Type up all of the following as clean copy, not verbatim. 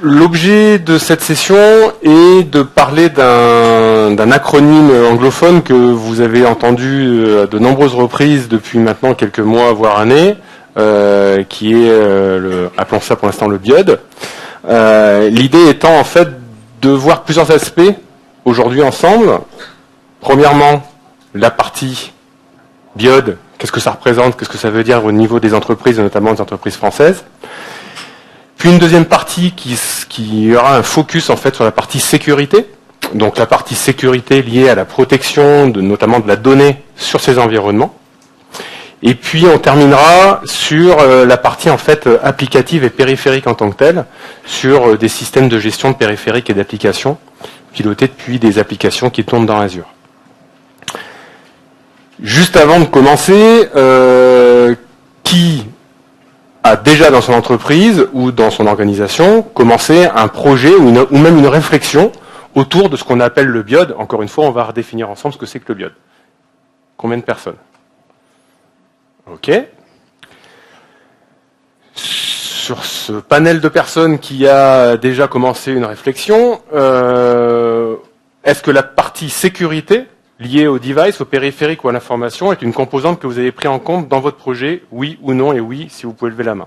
L'objet de cette session est de parler d'un acronyme anglophone que vous avez entendu à de nombreuses reprises depuis maintenant quelques mois, voire années, qui est, appelons ça pour l'instant le BIOD. L'idée étant en fait de voir plusieurs aspects aujourd'hui ensemble. Premièrement, la partie BIOD, qu'est-ce que ça représente, qu'est-ce que ça veut dire au niveau des entreprises, et notamment des entreprises françaises. Puis une deuxième partie qui aura un focus en fait sur la partie sécurité, donc la partie sécurité liée à la protection notamment de la donnée sur ces environnements. Et puis on terminera sur la partie en fait applicative et périphérique en tant que telle, sur des systèmes de gestion de périphériques et d'applications pilotés depuis des applications qui tournent dans Azure. Juste avant de commencer, qui a déjà dans son entreprise ou dans son organisation commencé un projet ou même une réflexion autour de ce qu'on appelle le BIOD. Encore une fois, on va redéfinir ensemble ce que c'est que le BIOD. Combien de personnes? Ok. Sur ce panel de personnes qui a déjà commencé une réflexion, est-ce que la partie sécurité liée au device, au périphérique ou à l'information est une composante que vous avez pris en compte dans votre projet, oui ou non, et oui, si vous pouvez lever la main.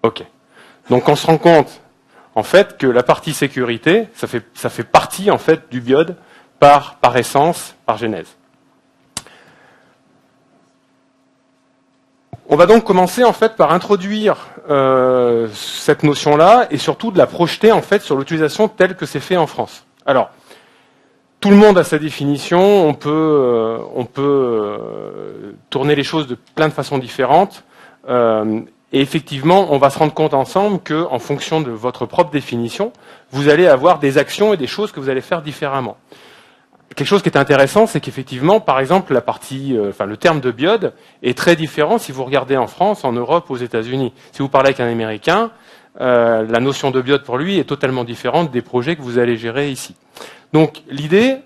Ok. Donc on se rend compte, en fait, que la partie sécurité, ça fait partie, en fait, du BIOD par essence, par genèse. On va donc commencer, en fait, par introduire cette notion-là et surtout de la projeter, en fait, sur l'utilisation telle que c'est fait en France. Alors, tout le monde a sa définition, on peut tourner les choses de plein de façons différentes. Et effectivement, on va se rendre compte ensemble qu'en fonction de votre propre définition, vous allez avoir des actions et des choses que vous allez faire différemment. Quelque chose qui est intéressant, c'est qu'effectivement, par exemple, le terme de BIOD est très différent si vous regardez en France, en Europe, aux États-Unis. Si vous parlez avec un Américain, la notion de BIOD pour lui est totalement différente des projets que vous allez gérer ici. Donc l'idée,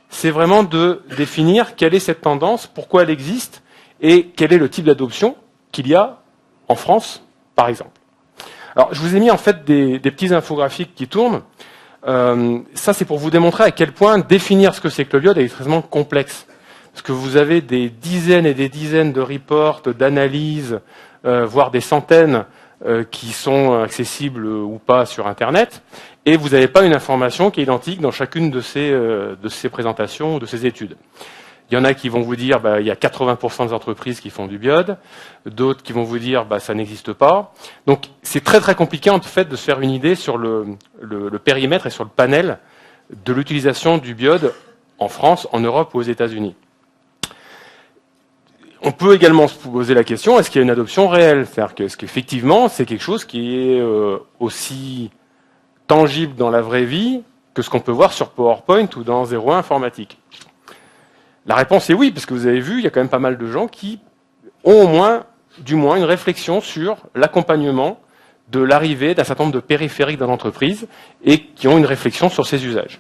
c'est vraiment de définir quelle est cette tendance, pourquoi elle existe, et quel est le type d'adoption qu'il y a en France, par exemple. Alors, je vous ai mis en fait des petits infographiques qui tournent. Ça, c'est pour vous démontrer à quel point définir ce que c'est que le BIOD est extrêmement complexe. Parce que vous avez des dizaines et des dizaines de reports, d'analyses, voire des centaines qui sont accessibles ou pas sur Internet. Et vous n'avez pas une information qui est identique dans chacune de ces présentations ou de ces études. Il y en a qui vont vous dire il y a 80% des entreprises qui font du BIOD, d'autres qui vont vous dire ça n'existe pas. Donc c'est très très compliqué en fait de se faire une idée sur le périmètre et sur le panel de l'utilisation du BIOD en France, en Europe ou aux États-Unis. On peut également se poser la question, est-ce qu'il y a une adoption réelle? C'est-à-dire est-ce qu'effectivement c'est quelque chose qui est aussi tangible dans la vraie vie que ce qu'on peut voir sur PowerPoint ou dans 01 informatique? La réponse est oui, parce que vous avez vu, il y a quand même pas mal de gens qui ont du moins une réflexion sur l'accompagnement de l'arrivée d'un certain nombre de périphériques dans l'entreprise et qui ont une réflexion sur ces usages.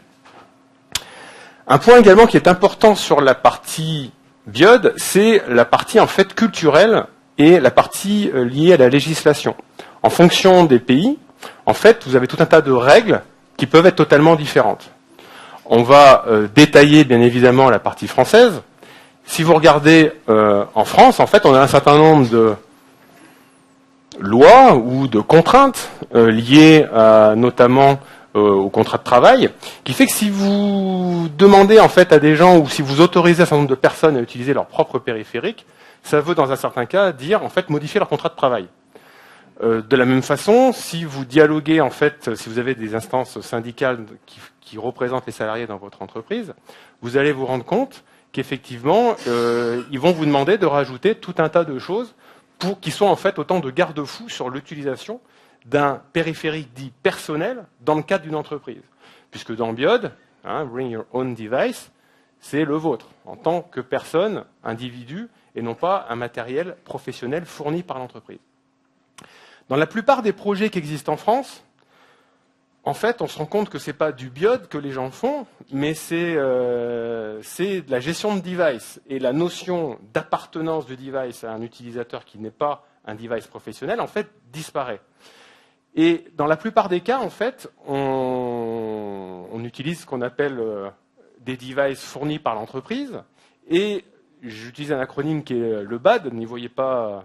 Un point également qui est important sur la partie BIOD, c'est la partie en fait culturelle et la partie liée à la législation. En fonction des pays, en fait, vous avez tout un tas de règles qui peuvent être totalement différentes. On va détailler bien évidemment la partie française. Si vous regardez en France, en fait, on a un certain nombre de lois ou de contraintes liées notamment au contrat de travail, qui fait que si vous demandez en fait à des gens ou si vous autorisez un certain nombre de personnes à utiliser leur propre périphérique, ça veut dans un certain cas dire en fait modifier leur contrat de travail. De la même façon, si vous dialoguez en fait, si vous avez des instances syndicales qui représentent les salariés dans votre entreprise, vous allez vous rendre compte qu'effectivement, ils vont vous demander de rajouter tout un tas de choses qui sont en fait autant de garde-fous sur l'utilisation d'un périphérique dit personnel dans le cadre d'une entreprise. Puisque dans BIOD, Bring Your Own Device, c'est le vôtre, en tant que personne, individu, et non pas un matériel professionnel fourni par l'entreprise. Dans la plupart des projets qui existent en France, en fait, on se rend compte que ce n'est pas du BIOD que les gens font, mais c'est de la gestion de device. Et la notion d'appartenance de device à un utilisateur qui n'est pas un device professionnel, en fait, disparaît. Et dans la plupart des cas, en fait, on utilise ce qu'on appelle des devices fournis par l'entreprise. Et j'utilise un acronyme qui est le BAD, n'y voyez pas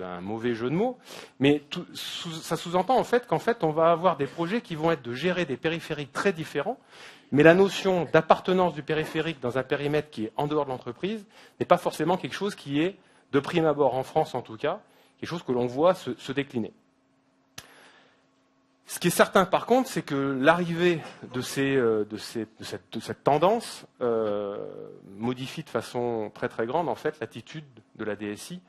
un mauvais jeu de mots, mais ça sous-entend en fait qu'en fait on va avoir des projets qui vont être de gérer des périphériques très différents, mais la notion d'appartenance du périphérique dans un périmètre qui est en dehors de l'entreprise n'est pas forcément quelque chose qui est, de prime abord en France en tout cas, quelque chose que l'on voit se décliner. Ce qui est certain par contre, c'est que l'arrivée de cette tendance modifie de façon très très grande en fait l'attitude de la DSI.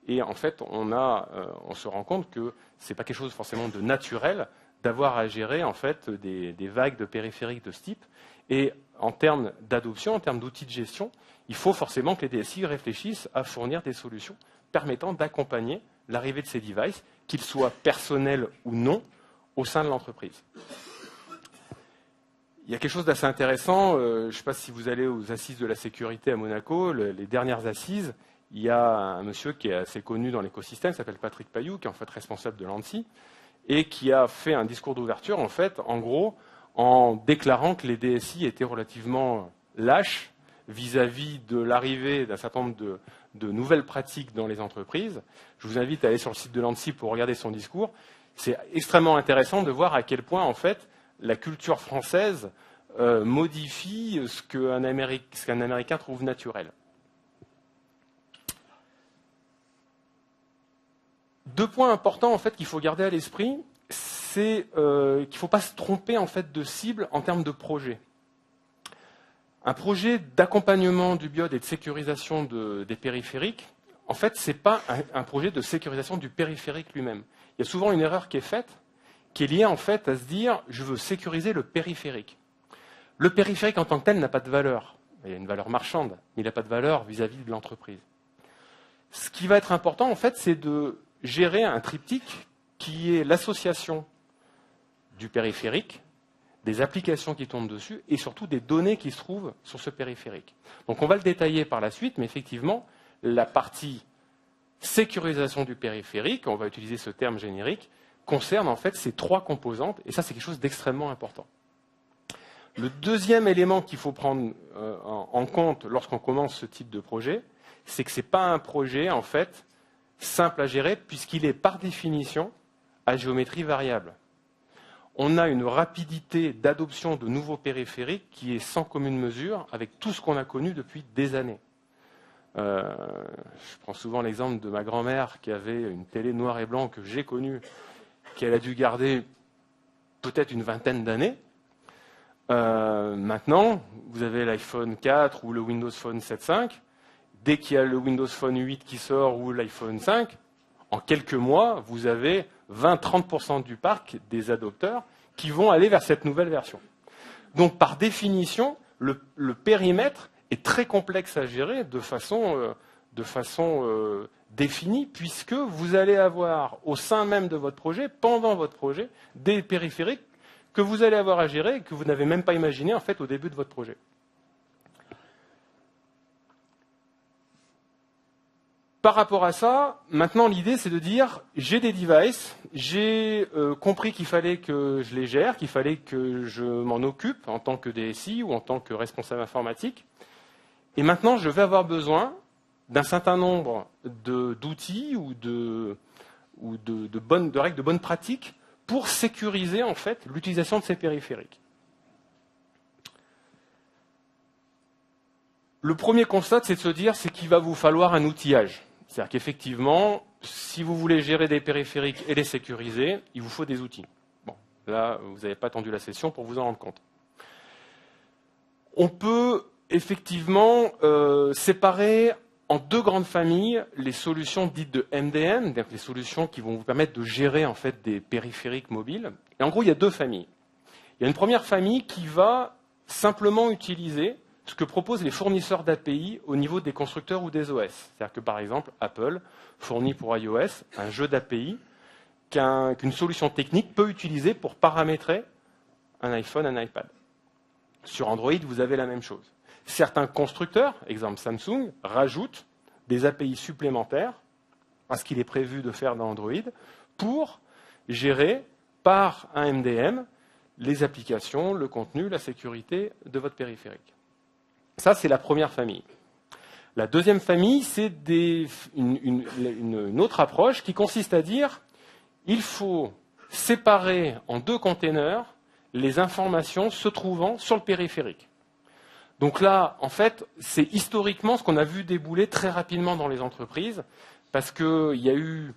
Et en fait, on se rend compte que c'est pas quelque chose forcément de naturel d'avoir à gérer en fait des vagues de périphériques de ce type. Et en termes d'adoption, en termes d'outils de gestion, il faut forcément que les DSI réfléchissent à fournir des solutions permettant d'accompagner l'arrivée de ces devices, qu'ils soient personnels ou non, au sein de l'entreprise. Il y a quelque chose d'assez intéressant. Je ne sais pas si vous allez aux assises de la sécurité à Monaco, les dernières assises. Il y a un monsieur qui est assez connu dans l'écosystème, qui s'appelle Patrick Payou, qui est en fait responsable de l'ANSSI, et qui a fait un discours d'ouverture, en fait, en gros, en déclarant que les DSI étaient relativement lâches vis-à-vis de l'arrivée d'un certain nombre de nouvelles pratiques dans les entreprises. Je vous invite à aller sur le site de l'ANSSI pour regarder son discours. C'est extrêmement intéressant de voir à quel point, en fait, la culture française modifie ce qu'un Américain trouve naturel. Deux points importants en fait qu'il faut garder à l'esprit, c'est qu'il ne faut pas se tromper en fait de cible en termes de projet. Un projet d'accompagnement du BIOD et de sécurisation des périphériques, en fait, ce n'est pas un projet de sécurisation du périphérique lui-même. Il y a souvent une erreur qui est faite, qui est liée en fait à se dire je veux sécuriser le périphérique. Le périphérique en tant que tel n'a pas de valeur. Il y a une valeur marchande, mais il n'a pas de valeur vis-à-vis de l'entreprise. Ce qui va être important en fait, c'est de gérer un triptyque qui est l'association du périphérique, des applications qui tournent dessus et surtout des données qui se trouvent sur ce périphérique. Donc on va le détailler par la suite, mais effectivement, la partie sécurisation du périphérique, on va utiliser ce terme générique, concerne en fait ces trois composantes, et ça c'est quelque chose d'extrêmement important. Le deuxième élément qu'il faut prendre en compte lorsqu'on commence ce type de projet, c'est que ce n'est pas un projet en fait simple à gérer, puisqu'il est par définition à géométrie variable. On a une rapidité d'adoption de nouveaux périphériques qui est sans commune mesure avec tout ce qu'on a connu depuis des années. Je prends souvent l'exemple de ma grand-mère qui avait une télé noir et blanc que j'ai connue, qu'elle a dû garder peut-être une vingtaine d'années. Maintenant, vous avez l'iPhone 4 ou le Windows Phone 7.5. Dès qu'il y a le Windows Phone 8 qui sort ou l'iPhone 5, en quelques mois, vous avez 20-30% du parc des adopteurs qui vont aller vers cette nouvelle version. Donc, par définition, le périmètre est très complexe à gérer de façon définie, puisque vous allez avoir au sein même de votre projet, pendant votre projet, des périphériques que vous allez avoir à gérer et que vous n'avez même pas imaginé en fait au début de votre projet. Par rapport à ça, maintenant l'idée c'est de dire j'ai des devices, j'ai compris qu'il fallait que je les gère, qu'il fallait que je m'en occupe en tant que DSI ou en tant que responsable informatique. Et maintenant je vais avoir besoin d'un certain nombre d'outils ou de règles de bonne pratique pour sécuriser en fait l'utilisation de ces périphériques. Le premier constat, c'est de se dire c'est qu'il va vous falloir un outillage. C'est-à-dire qu'effectivement, si vous voulez gérer des périphériques et les sécuriser, il vous faut des outils. Bon, là, vous n'avez pas attendu la session pour vous en rendre compte. On peut effectivement séparer en deux grandes familles les solutions dites de MDM, donc les solutions qui vont vous permettre de gérer en fait des périphériques mobiles. Et en gros, il y a deux familles. Il y a une première famille qui va simplement utiliser ce que proposent les fournisseurs d'API au niveau des constructeurs ou des OS. C'est-à-dire que, par exemple, Apple fournit pour iOS un jeu d'API qu'une solution technique peut utiliser pour paramétrer un iPhone, un iPad. Sur Android, vous avez la même chose. Certains constructeurs, exemple Samsung, rajoutent des API supplémentaires à ce qu'il est prévu de faire dans Android pour gérer par un MDM les applications, le contenu, la sécurité de votre périphérique. Ça, c'est la première famille. La deuxième famille, c'est une autre approche qui consiste à dire il faut séparer en deux containers les informations se trouvant sur le périphérique. Donc là, en fait, c'est historiquement ce qu'on a vu débouler très rapidement dans les entreprises, parce qu'il y a eu,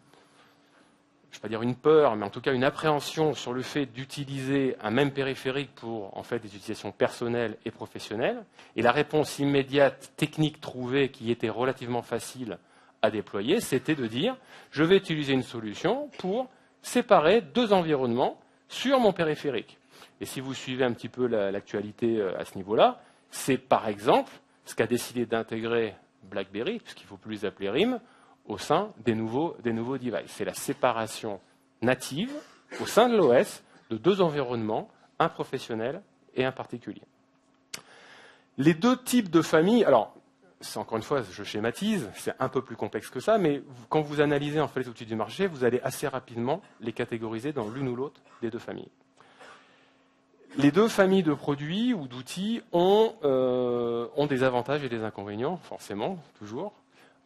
je ne vais pas dire une peur, mais en tout cas une appréhension sur le fait d'utiliser un même périphérique pour en fait des utilisations personnelles et professionnelles. Et la réponse immédiate, technique trouvée, qui était relativement facile à déployer, c'était de dire je vais utiliser une solution pour séparer deux environnements sur mon périphérique. Et si vous suivez un petit peu l'actualité à ce niveau-là, c'est par exemple ce qu'a décidé d'intégrer BlackBerry, puisqu'il ne faut plus les appeler RIM, au sein des nouveaux devices. C'est la séparation native au sein de l'OS de deux environnements, un professionnel et un particulier. Les deux types de familles, alors encore une fois, je schématise, c'est un peu plus complexe que ça, mais quand vous analysez en fait les outils du marché, vous allez assez rapidement les catégoriser dans l'une ou l'autre des deux familles. Les deux familles de produits ou d'outils ont des avantages et des inconvénients, forcément, toujours.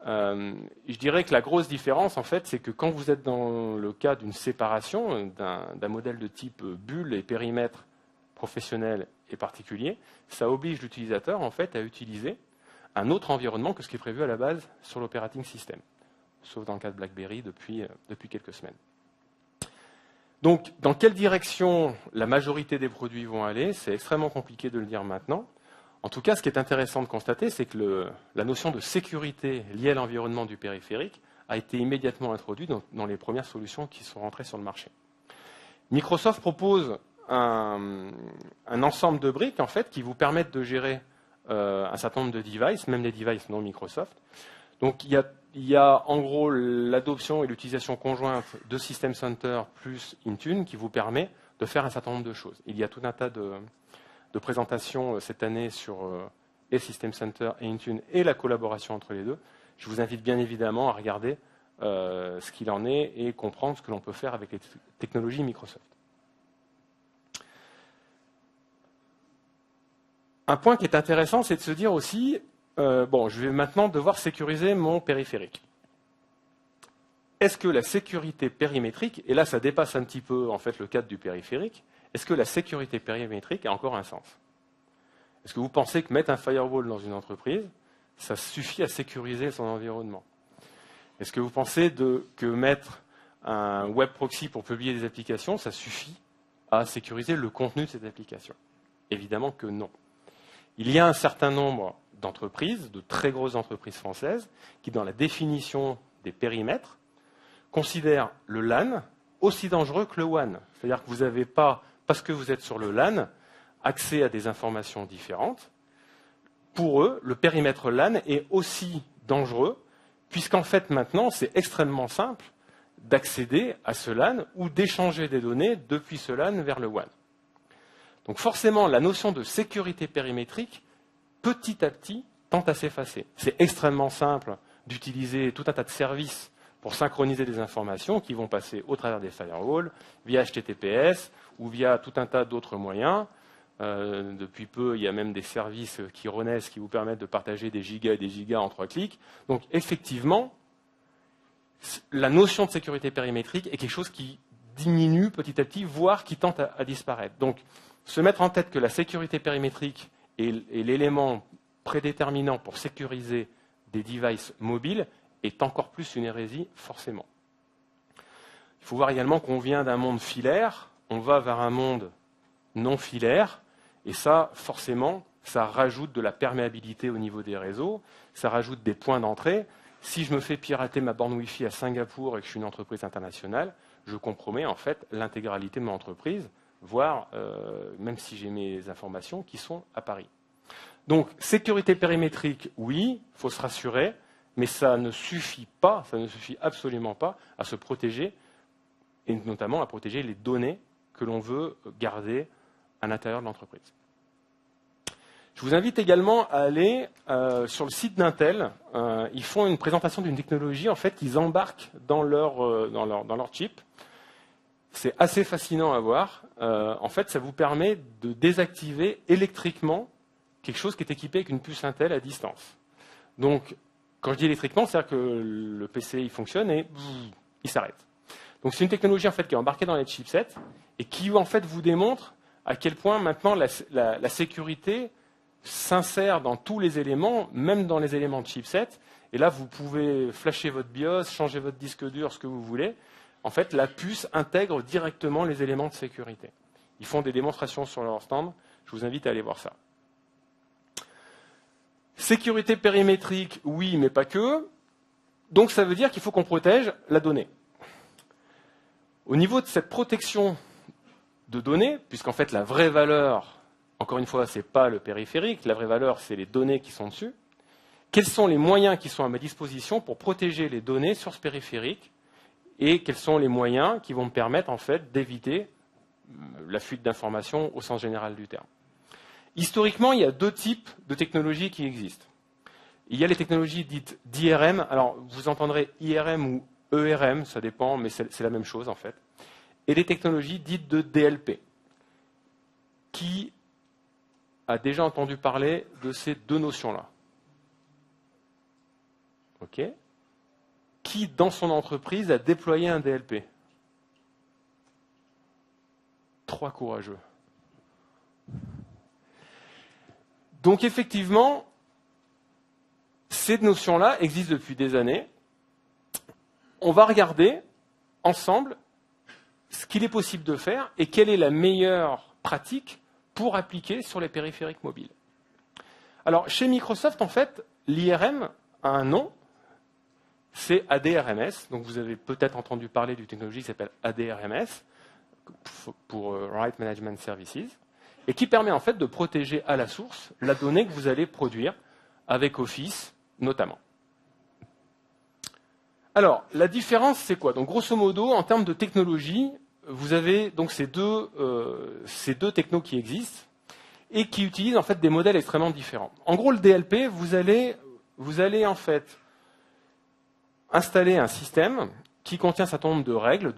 Je dirais que la grosse différence, en fait, c'est que quand vous êtes dans le cas d'une séparation d'un modèle de type bulle et périmètre professionnel et particulier, ça oblige l'utilisateur, en fait, à utiliser un autre environnement que ce qui est prévu à la base sur l'operating system, sauf dans le cas de BlackBerry depuis quelques semaines. Donc, dans quelle direction la majorité des produits vont aller, c'est extrêmement compliqué de le dire maintenant. En tout cas, ce qui est intéressant de constater, c'est que la notion de sécurité liée à l'environnement du périphérique a été immédiatement introduite dans les premières solutions qui sont rentrées sur le marché. Microsoft propose un ensemble de briques en fait, qui vous permettent de gérer un certain nombre de devices, même les devices non Microsoft. Donc, il y a en gros l'adoption et l'utilisation conjointe de System Center plus Intune qui vous permet de faire un certain nombre de choses. Il y a tout un tas de présentations cette année sur et System Center et Intune et la collaboration entre les deux. Je vous invite bien évidemment à regarder ce qu'il en est et comprendre ce que l'on peut faire avec les technologies Microsoft. Un point qui est intéressant, c'est de se dire aussi je vais maintenant devoir sécuriser mon périphérique. Est-ce que la sécurité périmétrique, et là ça dépasse un petit peu en fait le cadre du périphérique, est-ce que la sécurité périmétrique a encore un sens? Est-ce que vous pensez que mettre un firewall dans une entreprise, ça suffit à sécuriser son environnement? Est-ce que vous pensez que mettre un web proxy pour publier des applications, ça suffit à sécuriser le contenu de cette application? Évidemment que non. Il y a un certain nombre d'entreprises, de très grosses entreprises françaises, qui, dans la définition des périmètres, considèrent le LAN aussi dangereux que le WAN. C'est-à-dire que vous n'avez pas, parce que vous êtes sur le LAN, accès à des informations différentes. Pour eux, le périmètre LAN est aussi dangereux, puisqu'en fait, maintenant, c'est extrêmement simple d'accéder à ce LAN ou d'échanger des données depuis ce LAN vers le WAN. Donc forcément, la notion de sécurité périmétrique, petit à petit, tend à s'effacer. C'est extrêmement simple d'utiliser tout un tas de services pour synchroniser des informations qui vont passer au travers des firewalls, via HTTPS ou via tout un tas d'autres moyens. Depuis peu, il y a même des services qui renaissent qui vous permettent de partager des gigas et des gigas en 3 clics. Donc effectivement, la notion de sécurité périmétrique est quelque chose qui diminue petit à petit, voire qui tend à disparaître. Donc, se mettre en tête que la sécurité périmétrique est l'élément prédéterminant pour sécuriser des devices mobiles est encore plus une hérésie, forcément. Il faut voir également qu'on vient d'un monde filaire, on va vers un monde non filaire, et ça, forcément, ça rajoute de la perméabilité au niveau des réseaux, ça rajoute des points d'entrée. Si je me fais pirater ma borne Wi-Fi à Singapour et que je suis une entreprise internationale, je compromets en fait l'intégralité de mon entreprise, voire même si j'ai mes informations qui sont à Paris. Donc, sécurité périmétrique, oui, il faut se rassurer, mais ça ne suffit pas, ça ne suffit absolument pas à se protéger, et notamment à protéger les données que l'on veut garder à l'intérieur de l'entreprise. Je vous invite également à aller sur le site d'Intel. Ils font une présentation d'une technologie en fait qu'ils embarquent dans leur chip. c'est assez fascinant à voir. En fait, ça vous permet de désactiver électriquement quelque chose qui est équipé avec une puce Intel à distance. Donc, quand je dis électriquement, c'est-à-dire que le PC il fonctionne et il s'arrête. Donc, c'est une technologie en fait qui est embarquée dans les chipsets et qui en fait vous démontre à quel point maintenant la sécurité s'insère dans tous les éléments, même dans les éléments de chipset. Et là, vous pouvez flasher votre BIOS, changer votre disque dur, ce que vous voulez. En fait, la puce intègre directement les éléments de sécurité. Ils font des démonstrations sur leur stand. Je vous invite à aller voir ça. Sécurité périmétrique, oui, mais pas que. Donc, ça veut dire qu'il faut qu'on protège la donnée. Au niveau de cette protection de données, puisqu'en fait, la vraie valeur, encore une fois, ce n'est pas le périphérique, la vraie valeur, c'est les données qui sont dessus. Quels sont les moyens qui sont à ma disposition pour protéger les données sur ce périphérique et quels sont les moyens qui vont me permettre en fait d'éviter la fuite d'informations au sens général du terme. Historiquement, il y a deux types de technologies qui existent. Il y a les technologies dites d'IRM. Alors, vous entendrez IRM ou ERM, ça dépend, mais c'est la même chose en fait. Et les technologies dites de DLP. Qui a déjà entendu parler de ces deux notions-là? Ok. Qui, dans son entreprise, a déployé un DLP? 3 courageux. Donc, effectivement, ces notions-là existent depuis des années. On va regarder ensemble ce qu'il est possible de faire et quelle est la meilleure pratique pour appliquer sur les périphériques mobiles. Alors, chez Microsoft, en fait, l'IRM a un nom. C'est ADRMS, donc vous avez peut-être entendu parler d'une technologie qui s'appelle ADRMS, pour Right Management Services, et qui permet en fait de protéger à la source la donnée que vous allez produire avec Office notamment. Alors, la différence c'est quoi? Donc grosso modo, en termes de technologie, vous avez donc ces deux technos qui existent et qui utilisent en fait des modèles extrêmement différents. En gros, le DLP, vous allez en fait installer un système qui contient un certain nombre de règles,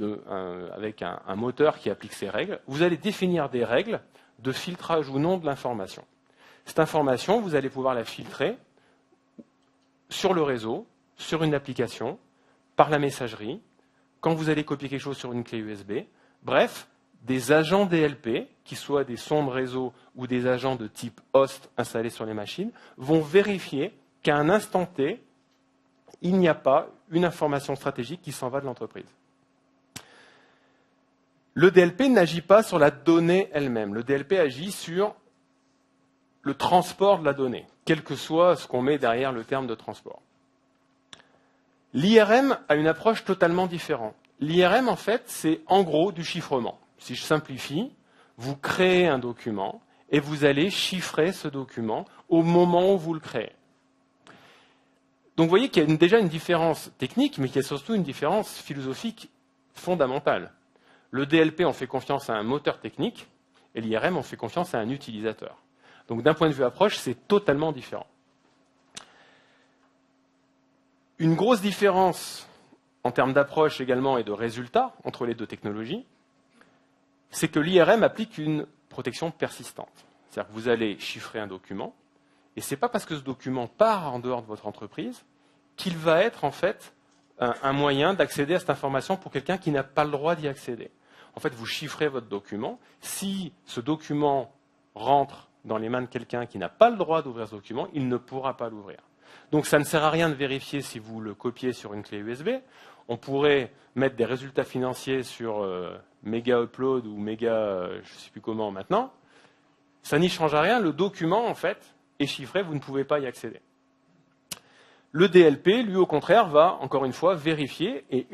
avec un moteur qui applique ces règles. Vous allez définir des règles de filtrage ou non de l'information. Cette information, vous allez pouvoir la filtrer sur le réseau, sur une application, par la messagerie, quand vous allez copier quelque chose sur une clé USB. Bref, des agents DLP, qui soient des sondes réseau ou des agents de type host installés sur les machines, vont vérifier qu'à un instant T, il n'y a pas une information stratégique qui s'en va de l'entreprise. Le DLP n'agit pas sur la donnée elle-même. Le DLP agit sur le transport de la donnée, quel que soit ce qu'on met derrière le terme de transport. L'IRM a une approche totalement différente. L'IRM, en fait, c'est en gros du chiffrement. Si je simplifie, vous créez un document et vous allez chiffrer ce document au moment où vous le créez. Donc vous voyez qu'il y a déjà une différence technique, mais qu'il y a surtout une différence philosophique fondamentale. Le DLP, on fait confiance à un moteur technique, et l'IRM, on fait confiance à un utilisateur. Donc d'un point de vue approche, c'est totalement différent. Une grosse différence en termes d'approche également et de résultats entre les deux technologies, c'est que l'IRM applique une protection persistante. C'est-à-dire que vous allez chiffrer un document, et ce n'est pas parce que ce document part en dehors de votre entreprise qu'il va être en fait un moyen d'accéder à cette information pour quelqu'un qui n'a pas le droit d'y accéder. En fait, vous chiffrez votre document. Si ce document rentre dans les mains de quelqu'un qui n'a pas le droit d'ouvrir ce document, il ne pourra pas l'ouvrir. Donc ça ne sert à rien de vérifier si vous le copiez sur une clé USB. On pourrait mettre des résultats financiers sur méga upload ou méga je ne sais plus comment maintenant. Ça n'y change rien. Le document, en fait, est chiffré, vous ne pouvez pas y accéder. Le DLP, lui, au contraire, va, encore une fois, vérifier, et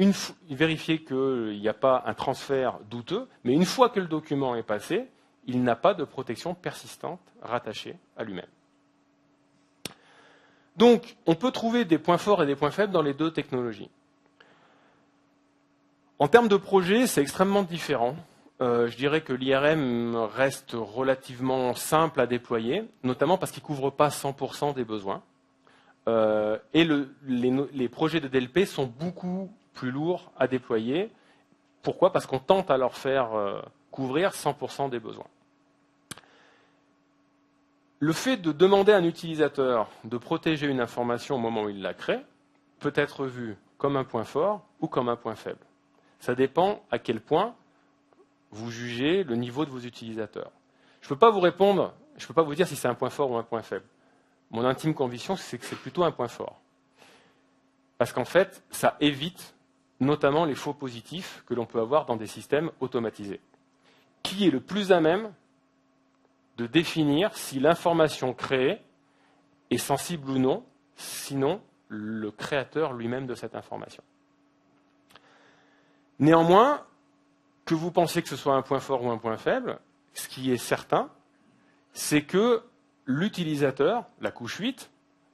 vérifier qu'il n'y a pas un transfert douteux, mais une fois que le document est passé, il n'a pas de protection persistante rattachée à lui-même. Donc, on peut trouver des points forts et des points faibles dans les deux technologies. En termes de projet, c'est extrêmement différent. Je dirais que l'IRM reste relativement simple à déployer, notamment parce qu'il ne couvre pas 100% des besoins. Et les projets de DLP sont beaucoup plus lourds à déployer Pourquoi? Parce qu'on tente à leur faire couvrir 100% des besoins. Le fait de demander à un utilisateur de protéger une information au moment où il la crée peut être vu comme un point fort ou comme un point faible. Ça dépend à quel point vous jugez le niveau de vos utilisateurs. Je ne peux pas vous répondre, je ne peux pas vous dire si c'est un point fort ou un point faible. Mon intime conviction, c'est que c'est plutôt un point fort. Parce qu'en fait, ça évite notamment les faux positifs que l'on peut avoir dans des systèmes automatisés. Qui est le plus à même de définir si l'information créée est sensible ou non, sinon le créateur lui-même de cette information. Néanmoins, que vous pensiez que ce soit un point fort ou un point faible, ce qui est certain, c'est que l'utilisateur, la couche 8,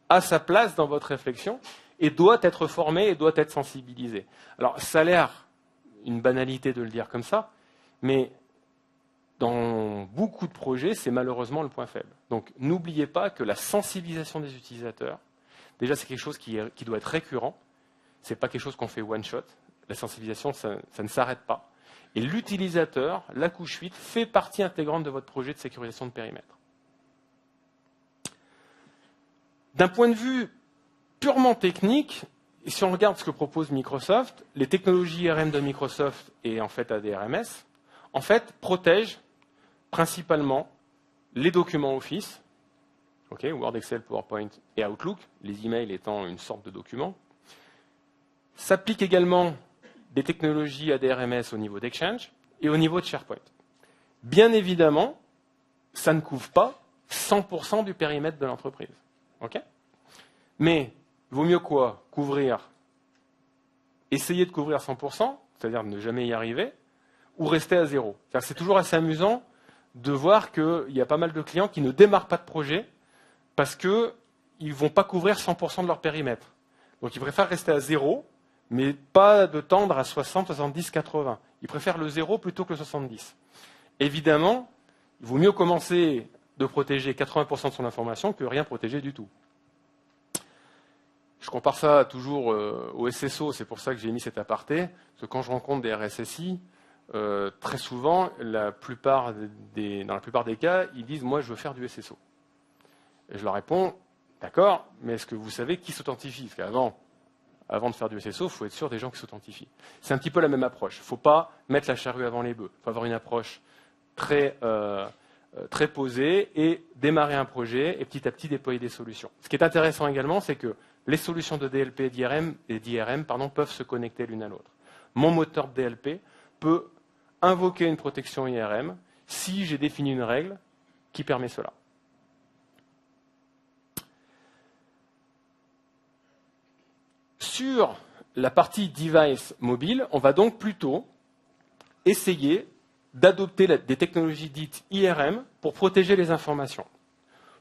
a sa place dans votre réflexion et doit être formé et doit être sensibilisé. Alors, ça a l'air une banalité de le dire comme ça, mais dans beaucoup de projets, c'est malheureusement le point faible. Donc, n'oubliez pas que la sensibilisation des utilisateurs, déjà, c'est quelque chose qui doit être récurrent. Ce n'est pas quelque chose qu'on fait one-shot. La sensibilisation, ça ne s'arrête pas. Et l'utilisateur, la couche 8, fait partie intégrante de votre projet de sécurisation de périmètre. D'un point de vue purement technique, et si on regarde ce que propose Microsoft, les technologies IRM de Microsoft et en fait ADRMS, en fait, protègent principalement les documents Office, Word, Excel, PowerPoint et Outlook, les emails étant une sorte de document. S'appliquent également des technologies ADRMS au niveau d'Exchange et au niveau de SharePoint. Bien évidemment, ça ne couvre pas 100% du périmètre de l'entreprise. Mais il vaut mieux quoi? Essayer de couvrir 100%, c'est-à-dire ne jamais y arriver, ou rester à zéro. C'est toujours assez amusant de voir qu'il y a pas mal de clients qui ne démarrent pas de projet parce qu'ils ne vont pas couvrir 100% de leur périmètre. Donc ils préfèrent rester à zéro, mais pas de tendre à 60, 70, 80. Ils préfèrent le 0 plutôt que le 70. Évidemment, il vaut mieux commencer de protéger 80% de son information que rien protéger du tout. Je compare ça toujours au SSO, c'est pour ça que j'ai mis cet aparté, parce que quand je rencontre des RSSI, très souvent, dans la plupart des cas, ils disent « moi je veux faire du SSO ». Et je leur réponds « d'accord, mais est-ce que vous savez qui s'authentifie ?» Parce qu'avant de faire du SSO, il faut être sûr des gens qui s'authentifient. C'est un petit peu la même approche. Il ne faut pas mettre la charrue avant les bœufs. Il faut avoir une approche très posée et démarrer un projet et petit à petit déployer des solutions. Ce qui est intéressant également, c'est que les solutions de DLP et d'IRM peuvent se connecter l'une à l'autre. Mon moteur de DLP peut invoquer une protection IRM si j'ai défini une règle qui permet cela. Sur la partie device mobile, on va donc plutôt essayer d'adopter des technologies dites IRM pour protéger les informations,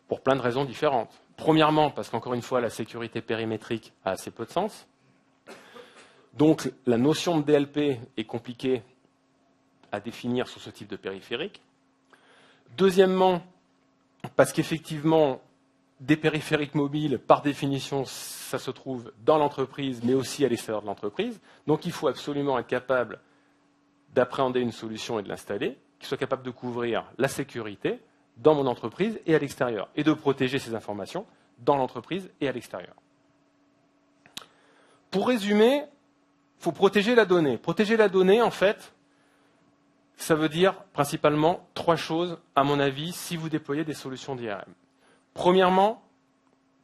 pour plein de raisons différentes. Premièrement, parce qu'encore une fois, la sécurité périmétrique a assez peu de sens. Donc, la notion de DLP est compliquée à définir sur ce type de périphérique. Deuxièmement, parce qu'effectivement, des périphériques mobiles, par définition, ça se trouve dans l'entreprise, mais aussi à l'extérieur de l'entreprise. Donc, il faut absolument être capable d'appréhender une solution et de l'installer, qui soit capable de couvrir la sécurité dans mon entreprise et à l'extérieur, et de protéger ces informations dans l'entreprise et à l'extérieur. Pour résumer, il faut protéger la donnée. Protéger la donnée, en fait, ça veut dire principalement 3 choses, à mon avis, si vous déployez des solutions d'IRM. Premièrement,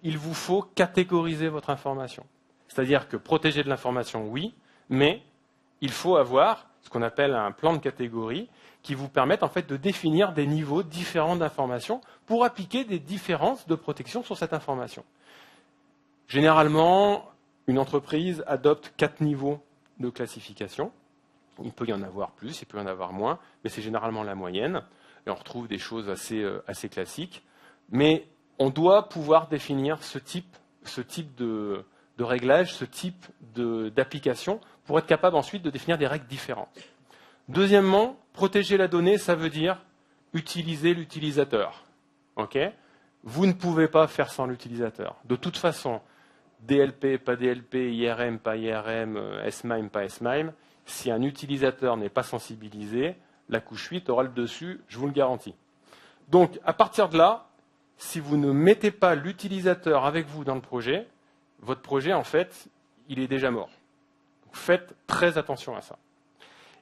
il vous faut catégoriser votre information. C'est-à-dire que protéger de l'information, oui, mais il faut avoir ce qu'on appelle un plan de catégorie qui vous permette en fait de définir des niveaux différents d'information pour appliquer des différences de protection sur cette information. Généralement, une entreprise adopte 4 niveaux de classification. Il peut y en avoir plus, il peut y en avoir moins, mais c'est généralement la moyenne. Et on retrouve des choses assez classiques. Mais on doit pouvoir définir ce type de réglage, ce type d'application, pour être capable ensuite de définir des règles différentes. Deuxièmement, protéger la donnée, ça veut dire utiliser l'utilisateur. Vous ne pouvez pas faire sans l'utilisateur. De toute façon, DLP, pas DLP, IRM, pas IRM, SMIME, pas SMIME, Si un utilisateur n'est pas sensibilisé, la couche 8 aura le dessus, je vous le garantis. Donc, à partir de là, si vous ne mettez pas l'utilisateur avec vous dans le projet, votre projet, en fait, il est déjà mort. Donc, faites très attention à ça.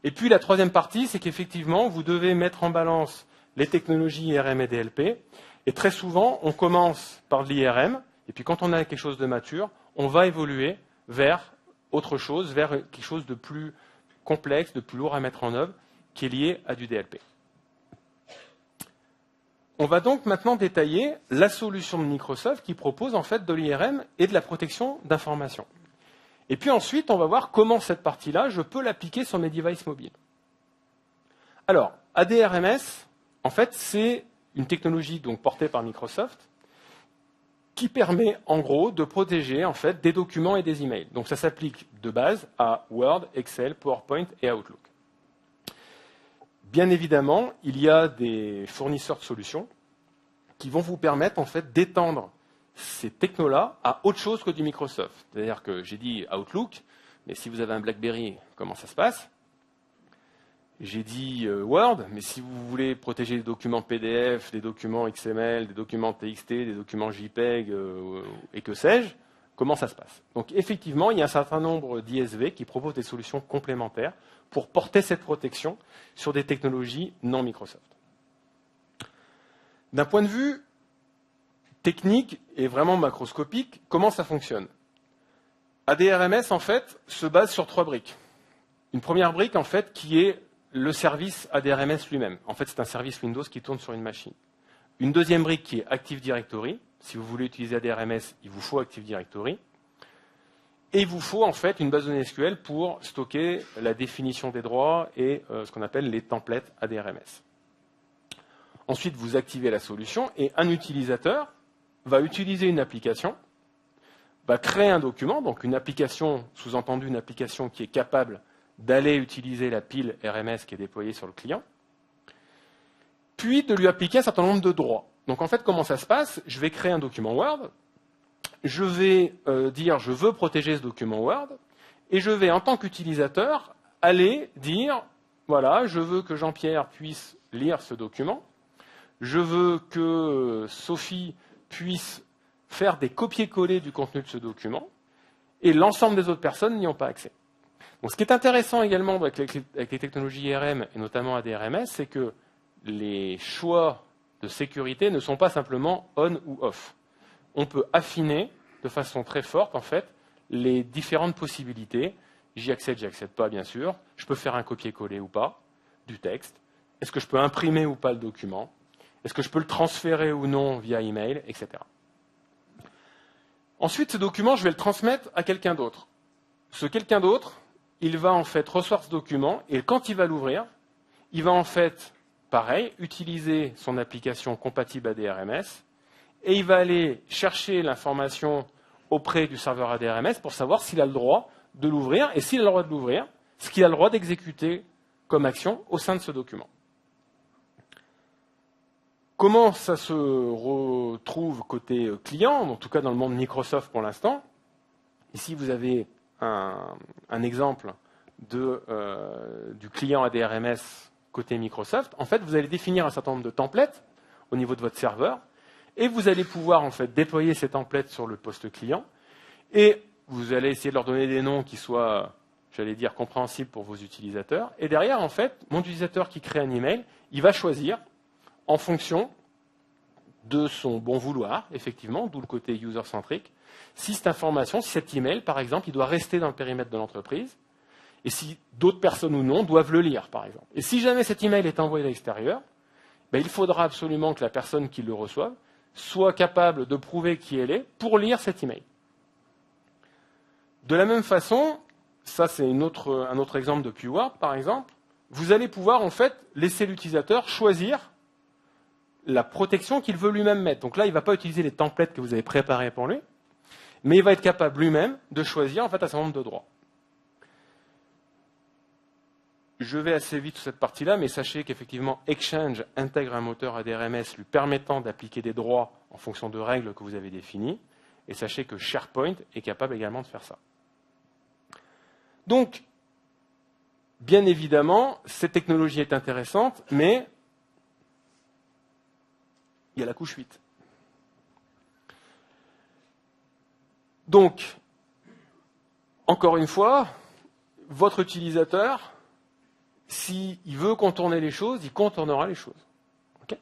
Et puis, la troisième partie, c'est qu'effectivement, vous devez mettre en balance les technologies IRM et DLP. Et très souvent, on commence par de l'IRM, et puis quand on a quelque chose de mature, on va évoluer vers autre chose, vers quelque chose de plus complexe, de plus lourd à mettre en œuvre, qui est lié à du DLP. On va donc maintenant détailler la solution de Microsoft qui propose en fait de l'IRM et de la protection d'informations. Et puis ensuite, on va voir comment cette partie-là, je peux l'appliquer sur mes devices mobiles. Alors, ADRMS, en fait, c'est une technologie donc portée par Microsoft qui permet en gros de protéger en fait des documents et des emails. Donc ça s'applique de base à Word, Excel, PowerPoint et Outlook. Bien évidemment, il y a des fournisseurs de solutions qui vont vous permettre en fait d'étendre ces technos-là à autre chose que du Microsoft. C'est-à-dire que j'ai dit Outlook, mais si vous avez un BlackBerry, comment ça se passe? J'ai dit Word, mais si vous voulez protéger des documents PDF, des documents XML, des documents TXT, des documents JPEG et que sais-je, comment ça se passe? Donc effectivement, il y a un certain nombre d'ISV qui proposent des solutions complémentaires pour porter cette protection sur des technologies non Microsoft. D'un point de vue technique et vraiment macroscopique, comment ça fonctionne? ADRMS, en fait, se base sur 3 briques. Une première brique, en fait, qui est le service ADRMS lui-même. En fait, c'est un service Windows qui tourne sur une machine. Une deuxième brique qui est Active Directory. Si vous voulez utiliser ADRMS, il vous faut Active Directory. Et il vous faut en fait une base de données SQL pour stocker la définition des droits et ce qu'on appelle les templates ADRMS. Ensuite, vous activez la solution et un utilisateur va utiliser une application, va créer un document, donc une application, sous-entendu une application qui est capable d'aller utiliser la pile RMS qui est déployée sur le client, puis de lui appliquer un certain nombre de droits. Donc en fait, comment ça se passe? Je vais créer un document Word, je vais dire je veux protéger ce document Word, et je vais en tant qu'utilisateur aller dire voilà, je veux que Jean-Pierre puisse lire ce document, je veux que Sophie puisse faire des copier-coller du contenu de ce document, et l'ensemble des autres personnes n'y ont pas accès. Donc, ce qui est intéressant également avec les technologies IRM, et notamment ADRMS, c'est que les choix de sécurité ne sont pas simplement on ou off. On peut affiner de façon très forte, en fait, les différentes possibilités. J'y accède pas, bien sûr. Je peux faire un copier-coller ou pas du texte. Est-ce que je peux imprimer ou pas le document? Est-ce que je peux le transférer ou non via email, etc. Ensuite, ce document, je vais le transmettre à quelqu'un d'autre. Ce quelqu'un d'autre, il va en fait recevoir ce document et quand il va l'ouvrir, il va en fait, pareil, utiliser son application compatible ADRMS et il va aller chercher l'information auprès du serveur ADRMS pour savoir s'il a le droit de l'ouvrir et s'il a le droit de l'ouvrir, ce qu'il a le droit d'exécuter comme action au sein de ce document. Comment ça se retrouve côté client, en tout cas dans le monde Microsoft pour l'instant? Ici, vous avez un exemple du client ADRMS côté Microsoft. En fait, vous allez définir un certain nombre de templates au niveau de votre serveur et vous allez pouvoir en fait déployer ces templates sur le poste client et vous allez essayer de leur donner des noms qui soient, j'allais dire, compréhensibles pour vos utilisateurs. Et derrière, en fait, mon utilisateur qui crée un email, il va choisir en fonction de son bon vouloir, effectivement, d'où le côté user-centric, si cette information, si cet email, par exemple, il doit rester dans le périmètre de l'entreprise, et si d'autres personnes ou non doivent le lire, par exemple. Et si jamais cet email est envoyé à l'extérieur, il faudra absolument que la personne qui le reçoive soit capable de prouver qui elle est pour lire cet email. De la même façon, ça c'est un autre exemple depuis Word, par exemple, vous allez pouvoir en fait laisser l'utilisateur choisir la protection qu'il veut lui-même mettre. Donc là, il ne va pas utiliser les templates que vous avez préparés pour lui, mais il va être capable lui-même de choisir en fait un certain nombre de droits. Je vais assez vite sur cette partie-là, mais sachez qu'effectivement, Exchange intègre un moteur ADRMS lui permettant d'appliquer des droits en fonction de règles que vous avez définies, et sachez que SharePoint est capable également de faire ça. Donc, bien évidemment, cette technologie est intéressante, mais il y a la couche 8. Donc, encore une fois, votre utilisateur, s'il veut contourner les choses, il contournera les choses. Okay.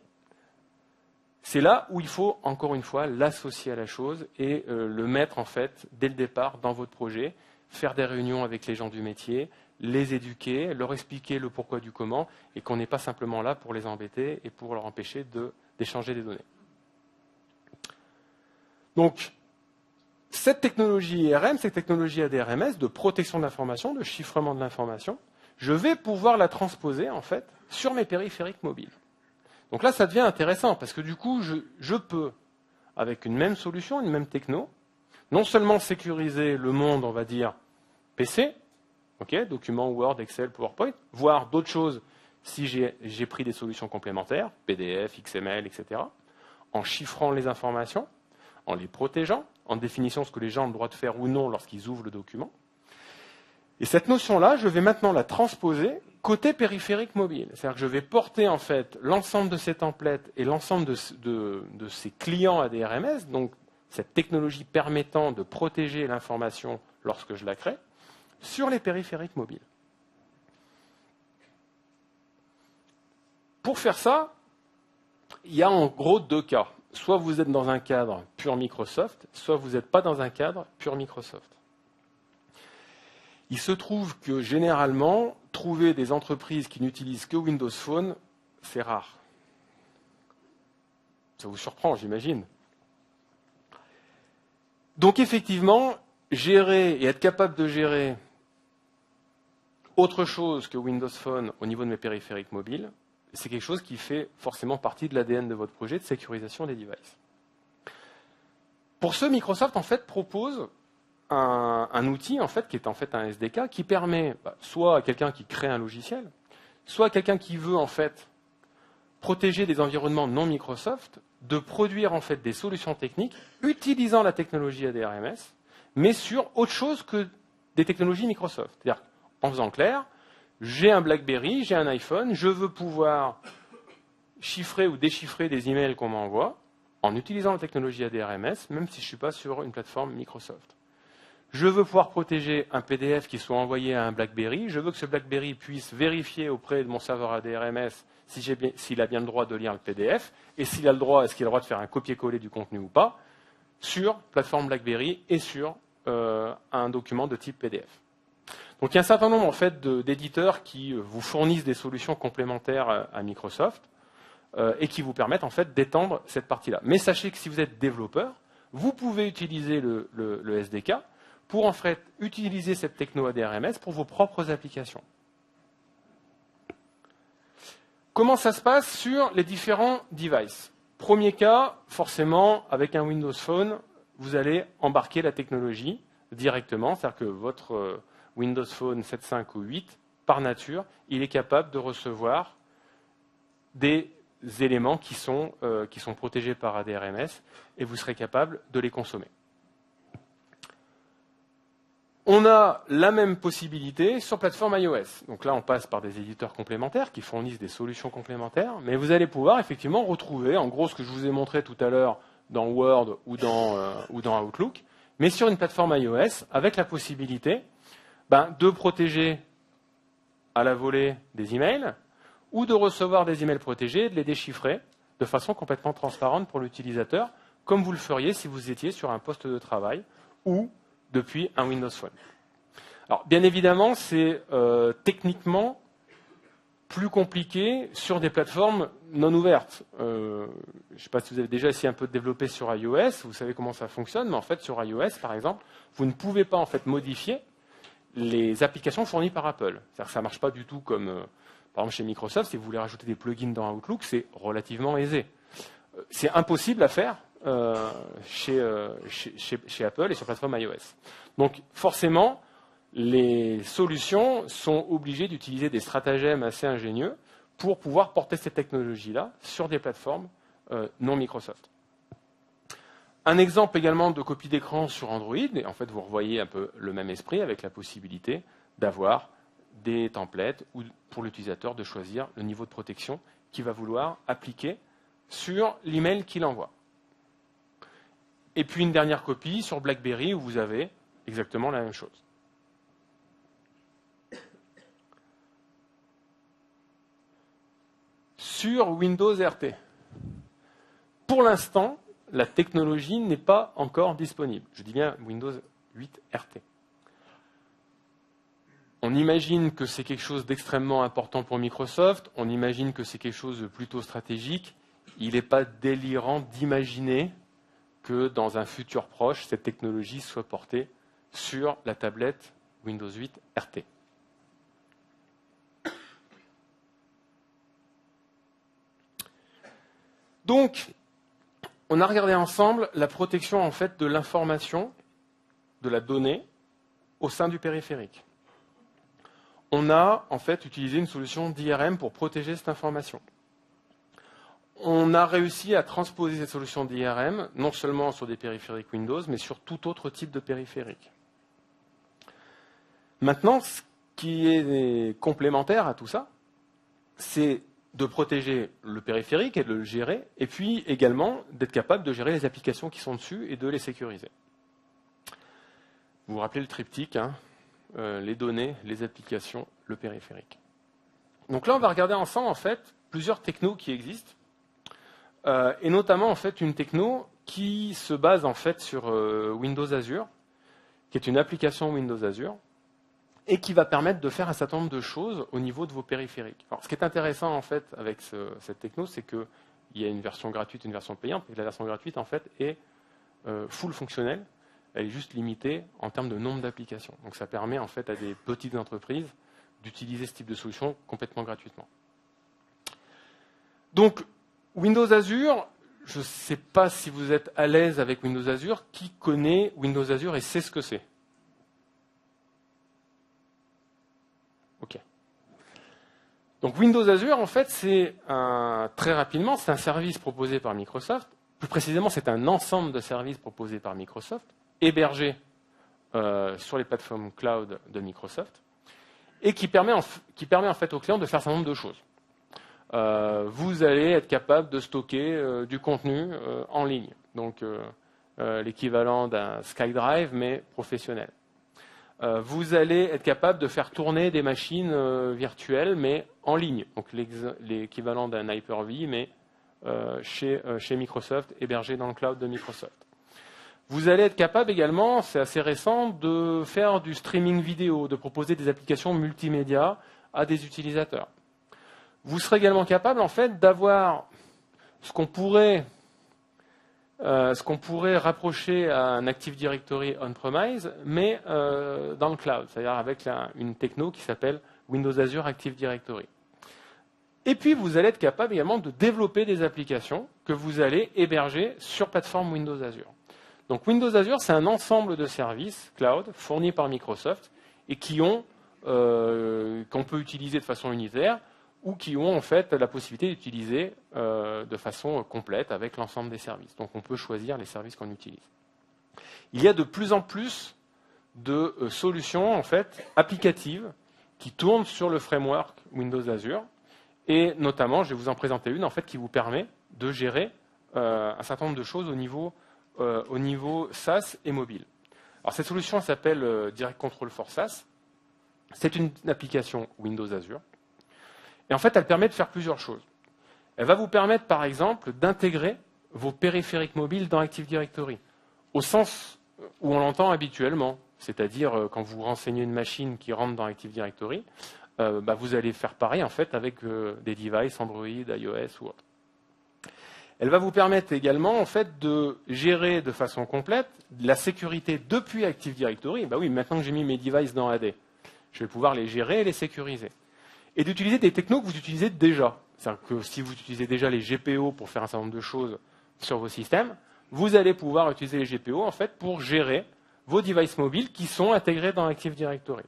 C'est là où il faut, encore une fois, l'associer à la chose et le mettre, en fait, dès le départ dans votre projet, faire des réunions avec les gens du métier, les éduquer, leur expliquer le pourquoi du comment, et qu'on n'est pas simplement là pour les embêter et pour leur empêcher d'échanger des données. Donc, cette technologie IRM, cette technologie ADRMS de protection de l'information, de chiffrement de l'information, je vais pouvoir la transposer, en fait, sur mes périphériques mobiles. Donc là, ça devient intéressant, parce que du coup, je peux, avec une même solution, une même techno, non seulement sécuriser le monde, on va dire, PC, okay, documents Word, Excel, PowerPoint, voire d'autres choses si j'ai pris des solutions complémentaires, PDF, XML, etc., en chiffrant les informations, en les protégeant, en définissant ce que les gens ont le droit de faire ou non lorsqu'ils ouvrent le document. Et cette notion-là, je vais maintenant la transposer côté périphérique mobile. C'est-à-dire que je vais porter en fait l'ensemble de ces templates et l'ensemble de ces clients ADRMS, donc cette technologie permettant de protéger l'information lorsque je la crée, sur les périphériques mobiles. Pour faire ça, il y a en gros deux cas. Soit vous êtes dans un cadre pur Microsoft, soit vous n'êtes pas dans un cadre pur Microsoft. Il se trouve que généralement, trouver des entreprises qui n'utilisent que Windows Phone, c'est rare. Ça vous surprend, j'imagine. Donc effectivement, gérer et être capable de gérer autre chose que Windows Phone au niveau de mes périphériques mobiles, c'est quelque chose qui fait forcément partie de l'ADN de votre projet de sécurisation des devices. Pour ce, Microsoft en fait propose un outil en fait qui est en fait un SDK qui permet soit à quelqu'un qui crée un logiciel, soit à quelqu'un qui veut en fait protéger des environnements non Microsoft, de produire en fait des solutions techniques utilisant la technologie ADRMS, mais sur autre chose que des technologies Microsoft. C'est-à-dire, en faisant clair, j'ai un BlackBerry, j'ai un iPhone, je veux pouvoir chiffrer ou déchiffrer des emails qu'on m'envoie en utilisant la technologie ADRMS, même si je ne suis pas sur une plateforme Microsoft. Je veux pouvoir protéger un PDF qui soit envoyé à un BlackBerry, je veux que ce BlackBerry puisse vérifier auprès de mon serveur ADRMS s'il a bien le droit de lire le PDF, et s'il a le droit, est-ce qu'il a le droit de faire un copier-coller du contenu ou pas, sur plateforme BlackBerry et sur un document de type PDF. Donc il y a un certain nombre en fait, d'éditeurs qui vous fournissent des solutions complémentaires à Microsoft et qui vous permettent en fait d'étendre cette partie-là. Mais sachez que si vous êtes développeur, vous pouvez utiliser le SDK pour en fait utiliser cette techno ADRMS pour vos propres applications. Comment ça se passe sur les différents devices? Premier cas, forcément, avec un Windows Phone, vous allez embarquer la technologie directement, c'est-à-dire que votre Windows Phone 7.5 ou 8, par nature, il est capable de recevoir des éléments qui sont protégés par ADRMS et vous serez capable de les consommer. On a la même possibilité sur plateforme iOS. Donc là, on passe par des éditeurs complémentaires qui fournissent des solutions complémentaires, mais vous allez pouvoir effectivement retrouver, en gros, ce que je vous ai montré tout à l'heure dans Word ou dans Outlook, mais sur une plateforme iOS avec la possibilité de protéger à la volée des emails ou de recevoir des emails protégés, de les déchiffrer de façon complètement transparente pour l'utilisateur, comme vous le feriez si vous étiez sur un poste de travail ou depuis un Windows Phone. Alors, bien évidemment, c'est techniquement plus compliqué sur des plateformes non ouvertes. Je ne sais pas si vous avez déjà essayé un peu de développer sur iOS, vous savez comment ça fonctionne, mais en fait, sur iOS, par exemple, vous ne pouvez pas en fait modifier les applications fournies par Apple. C'est-à-dire que ça ne marche pas du tout comme, par exemple, chez Microsoft, si vous voulez rajouter des plugins dans Outlook, c'est relativement aisé. C'est impossible à faire chez Apple et sur plateforme iOS. Donc forcément, les solutions sont obligées d'utiliser des stratagèmes assez ingénieux pour pouvoir porter cette technologie-là sur des plateformes non Microsoft. Un exemple également de copie d'écran sur Android, et en fait vous revoyez un peu le même esprit avec la possibilité d'avoir des templates ou pour l'utilisateur de choisir le niveau de protection qu'il va vouloir appliquer sur l'email qu'il envoie. Et puis une dernière copie sur BlackBerry où vous avez exactement la même chose. Sur Windows RT. Pour l'instant, la technologie n'est pas encore disponible. Je dis bien Windows 8 RT. On imagine que c'est quelque chose d'extrêmement important pour Microsoft, on imagine que c'est quelque chose de plutôt stratégique. Il n'est pas délirant d'imaginer que dans un futur proche, cette technologie soit portée sur la tablette Windows 8 RT. Donc, on a regardé ensemble la protection en fait de l'information, de la donnée, au sein du périphérique. On a en fait utilisé une solution d'IRM pour protéger cette information. On a réussi à transposer cette solution d'IRM non seulement sur des périphériques Windows, mais sur tout autre type de périphérique. Maintenant, ce qui est complémentaire à tout ça, c'est de protéger le périphérique et de le gérer, et puis également d'être capable de gérer les applications qui sont dessus et de les sécuriser. Vous vous rappelez le triptyque, hein, les données, les applications, le périphérique. Donc là, on va regarder ensemble en fait plusieurs technos qui existent, et notamment en fait une techno qui se base en fait sur Windows Azure, qui est une application Windows Azure, et qui va permettre de faire un certain nombre de choses au niveau de vos périphériques. Alors, ce qui est intéressant en fait avec cette techno, c'est qu'il y a une version gratuite, une version payante, et la version gratuite en fait est full fonctionnelle. Elle est juste limitée en termes de nombre d'applications. Donc ça permet en fait à des petites entreprises d'utiliser ce type de solution complètement gratuitement. Donc Windows Azure, je ne sais pas si vous êtes à l'aise avec Windows Azure. Qui connaît Windows Azure et sait ce que c'est? Ok. Donc Windows Azure, en fait, c'est très rapidement, c'est un service proposé par Microsoft. Plus précisément, c'est un ensemble de services proposés par Microsoft, hébergés sur les plateformes cloud de Microsoft, et qui permet en fait aux clients de faire un certain nombre de choses. Vous allez être capable de stocker du contenu en ligne, donc l'équivalent d'un SkyDrive, mais professionnel. Vous allez être capable de faire tourner des machines virtuelles, mais en ligne, donc l'équivalent d'un Hyper-V, mais chez Microsoft, hébergé dans le cloud de Microsoft. Vous allez être capable également, c'est assez récent, de faire du streaming vidéo, de proposer des applications multimédia à des utilisateurs. Vous serez également capable, en fait, d'avoir ce qu'on pourrait rapprocher à un Active Directory on-premise, mais dans le cloud, c'est-à-dire avec une techno qui s'appelle Windows Azure Active Directory. Et puis, vous allez être capable également de développer des applications que vous allez héberger sur plateforme Windows Azure. Donc, Windows Azure, c'est un ensemble de services cloud fournis par Microsoft et qu'on peut utiliser de façon unitaire ou qui ont en fait la possibilité d'utiliser de façon complète avec l'ensemble des services. Donc, on peut choisir les services qu'on utilise. Il y a de plus en plus de solutions en fait applicatives qui tournent sur le framework Windows Azure. Et notamment, je vais vous en présenter une en fait, qui vous permet de gérer un certain nombre de choses au niveau SaaS et mobile. Alors, cette solution s'appelle Direct Control for SaaS. C'est une application Windows Azure. Et en fait, elle permet de faire plusieurs choses. Elle va vous permettre, par exemple, d'intégrer vos périphériques mobiles dans Active Directory, au sens où on l'entend habituellement. C'est-à-dire, quand vous renseignez une machine qui rentre dans Active Directory, vous allez faire pareil en fait avec des devices Android, iOS ou autre. Elle va vous permettre également en fait de gérer de façon complète la sécurité depuis Active Directory. Oui, maintenant que j'ai mis mes devices dans AD, je vais pouvoir les gérer et les sécuriser. Et d'utiliser des technos que vous utilisez déjà. C'est-à-dire que si vous utilisez déjà les GPO pour faire un certain nombre de choses sur vos systèmes, vous allez pouvoir utiliser les GPO en fait pour gérer vos devices mobiles qui sont intégrés dans Active Directory.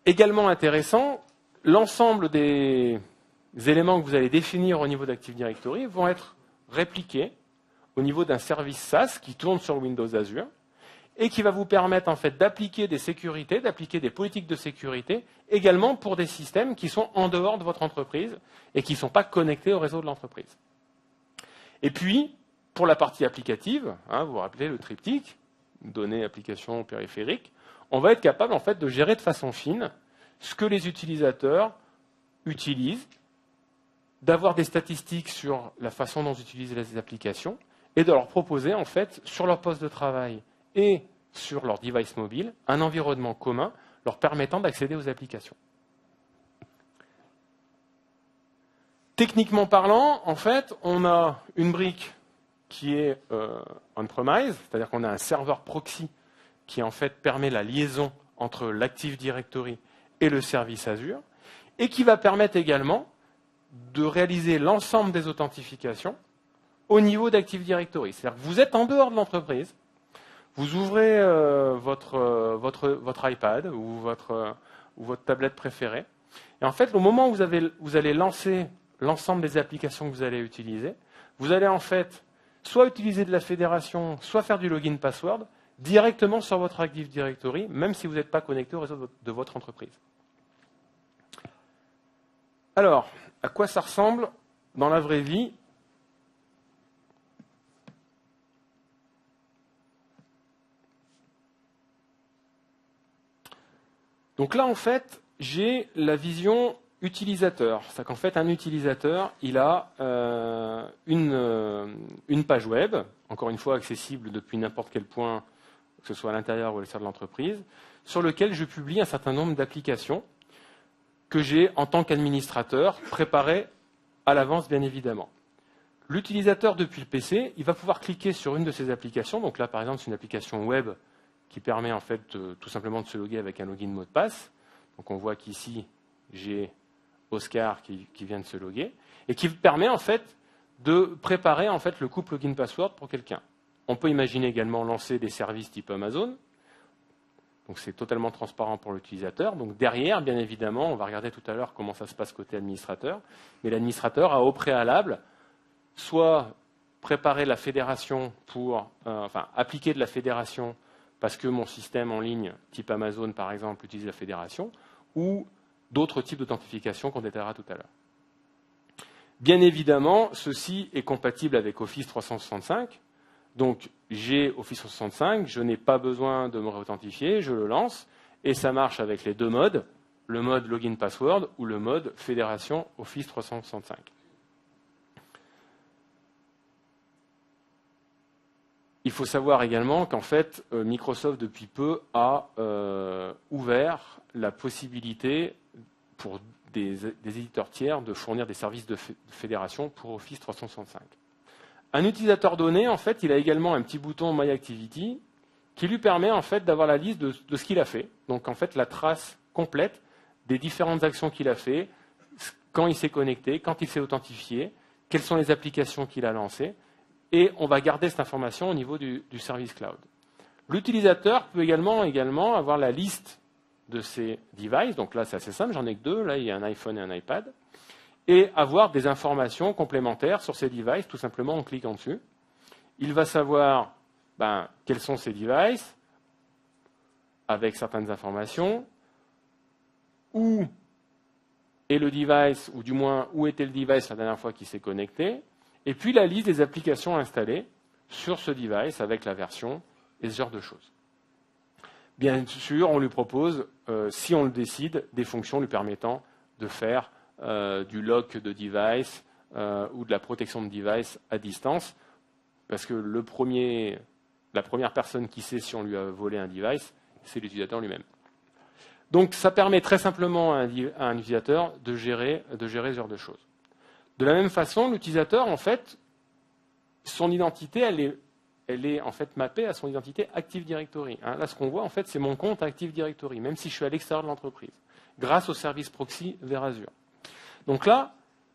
Également intéressant, l'ensemble des éléments que vous allez définir au niveau d'Active Directory vont être répliqués au niveau d'un service SaaS qui tourne sur Windows Azure et qui va vous permettre en fait d'appliquer des sécurités, d'appliquer des politiques de sécurité, également pour des systèmes qui sont en dehors de votre entreprise et qui ne sont pas connectés au réseau de l'entreprise. Et puis, pour la partie applicative, vous vous rappelez le triptyque, données, applications, périphériques, on va être capable en fait de gérer de façon fine ce que les utilisateurs utilisent, d'avoir des statistiques sur la façon dont ils utilisent les applications et de leur proposer en fait sur leur poste de travail et sur leur device mobile un environnement commun leur permettant d'accéder aux applications. Techniquement parlant, en fait, on a une brique qui est on-premise, c'est-à-dire qu'on a un serveur proxy qui en fait permet la liaison entre l'Active Directory et le service Azure, et qui va permettre également de réaliser l'ensemble des authentifications au niveau d'Active Directory. C'est-à-dire que vous êtes en dehors de l'entreprise, vous ouvrez votre iPad ou votre tablette préférée, et en fait, au moment où vous allez lancer l'ensemble des applications que vous allez utiliser, vous allez en fait soit utiliser de la fédération, soit faire du login password directement sur votre Active Directory, même si vous n'êtes pas connecté au réseau de votre entreprise. Alors, à quoi ça ressemble dans la vraie vie ? Donc là, en fait, j'ai la vision utilisateur. C'est-à-dire qu'en fait, un utilisateur, il a une page web, encore une fois accessible depuis n'importe quel point, que ce soit à l'intérieur ou à l'extérieur de l'entreprise, sur lequel je publie un certain nombre d'applications que j'ai, en tant qu'administrateur, préparées à l'avance, bien évidemment. L'utilisateur, depuis le PC, il va pouvoir cliquer sur une de ces applications. Donc là, par exemple, c'est une application web qui permet en fait tout simplement de se loguer avec un login mot de passe. Donc on voit qu'ici, j'ai Oscar qui vient de se loguer et qui permet en fait de préparer en fait le couple login password pour quelqu'un. On peut imaginer également lancer des services type Amazon. Donc c'est totalement transparent pour l'utilisateur. Donc derrière, bien évidemment, on va regarder tout à l'heure comment ça se passe côté administrateur, mais l'administrateur a au préalable soit préparé la fédération pour, appliquer de la fédération parce que mon système en ligne type Amazon, par exemple, utilise la fédération, ou d'autres types d'authentification qu'on détaillera tout à l'heure. Bien évidemment, ceci est compatible avec Office 365. Donc, j'ai Office 365, je n'ai pas besoin de me réauthentifier, je le lance, et ça marche avec les deux modes, le mode login password ou le mode fédération Office 365. Il faut savoir également qu'en fait, Microsoft, depuis peu, a ouvert la possibilité pour des éditeurs tiers de fournir des services de fédération pour Office 365. Un utilisateur donné, en fait, il a également un petit bouton My Activity qui lui permet en fait d'avoir la liste de ce qu'il a fait. Donc en fait, la trace complète des différentes actions qu'il a fait, quand il s'est connecté, quand il s'est authentifié, quelles sont les applications qu'il a lancées. Et on va garder cette information au niveau du service cloud. L'utilisateur peut également avoir la liste de ses devices. Donc là, c'est assez simple, j'en ai que deux. Là, il y a un iPhone et un iPad. Et avoir des informations complémentaires sur ces devices, tout simplement en cliquant dessus. Il va savoir quels sont ces devices, avec certaines informations, où est le device, ou du moins où était le device la dernière fois qu'il s'est connecté, et puis la liste des applications installées sur ce device avec la version et ce genre de choses. Bien sûr, on lui propose, si on le décide, des fonctions lui permettant de faire du lock de device ou de la protection de device à distance, parce que la première personne qui sait si on lui a volé un device, c'est l'utilisateur lui-même. Donc ça permet très simplement à un utilisateur de gérer ce genre de choses. De la même façon, l'utilisateur, en fait, son identité, elle est en fait mappée à son identité Active Directory. Là, ce qu'on voit, en fait, c'est mon compte Active Directory, même si je suis à l'extérieur de l'entreprise, grâce au service proxy vers Azure. Donc là,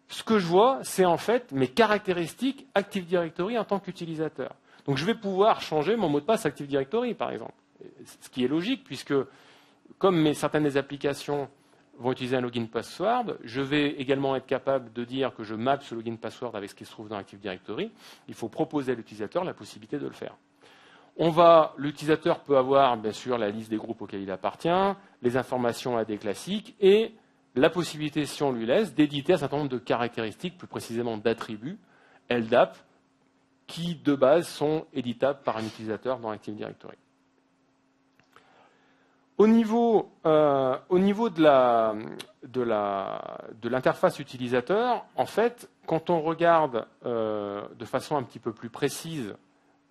ce que je vois, c'est en fait mes caractéristiques Active Directory en tant qu'utilisateur. Donc je vais pouvoir changer mon mot de passe Active Directory, par exemple. Ce qui est logique, puisque comme certaines des applications vont utiliser un login password, je vais également être capable de dire que je mappe ce login password avec ce qui se trouve dans Active Directory. Il faut proposer à l'utilisateur la possibilité de le faire. L'utilisateur peut avoir, bien sûr, la liste des groupes auxquels il appartient, les informations AD classiques et la possibilité, si on lui laisse, d'éditer un certain nombre de caractéristiques, plus précisément d'attributs, LDAP, qui, de base, sont éditables par un utilisateur dans Active Directory. Au niveau de l'interface utilisateur, en fait, quand on regarde de façon un petit peu plus précise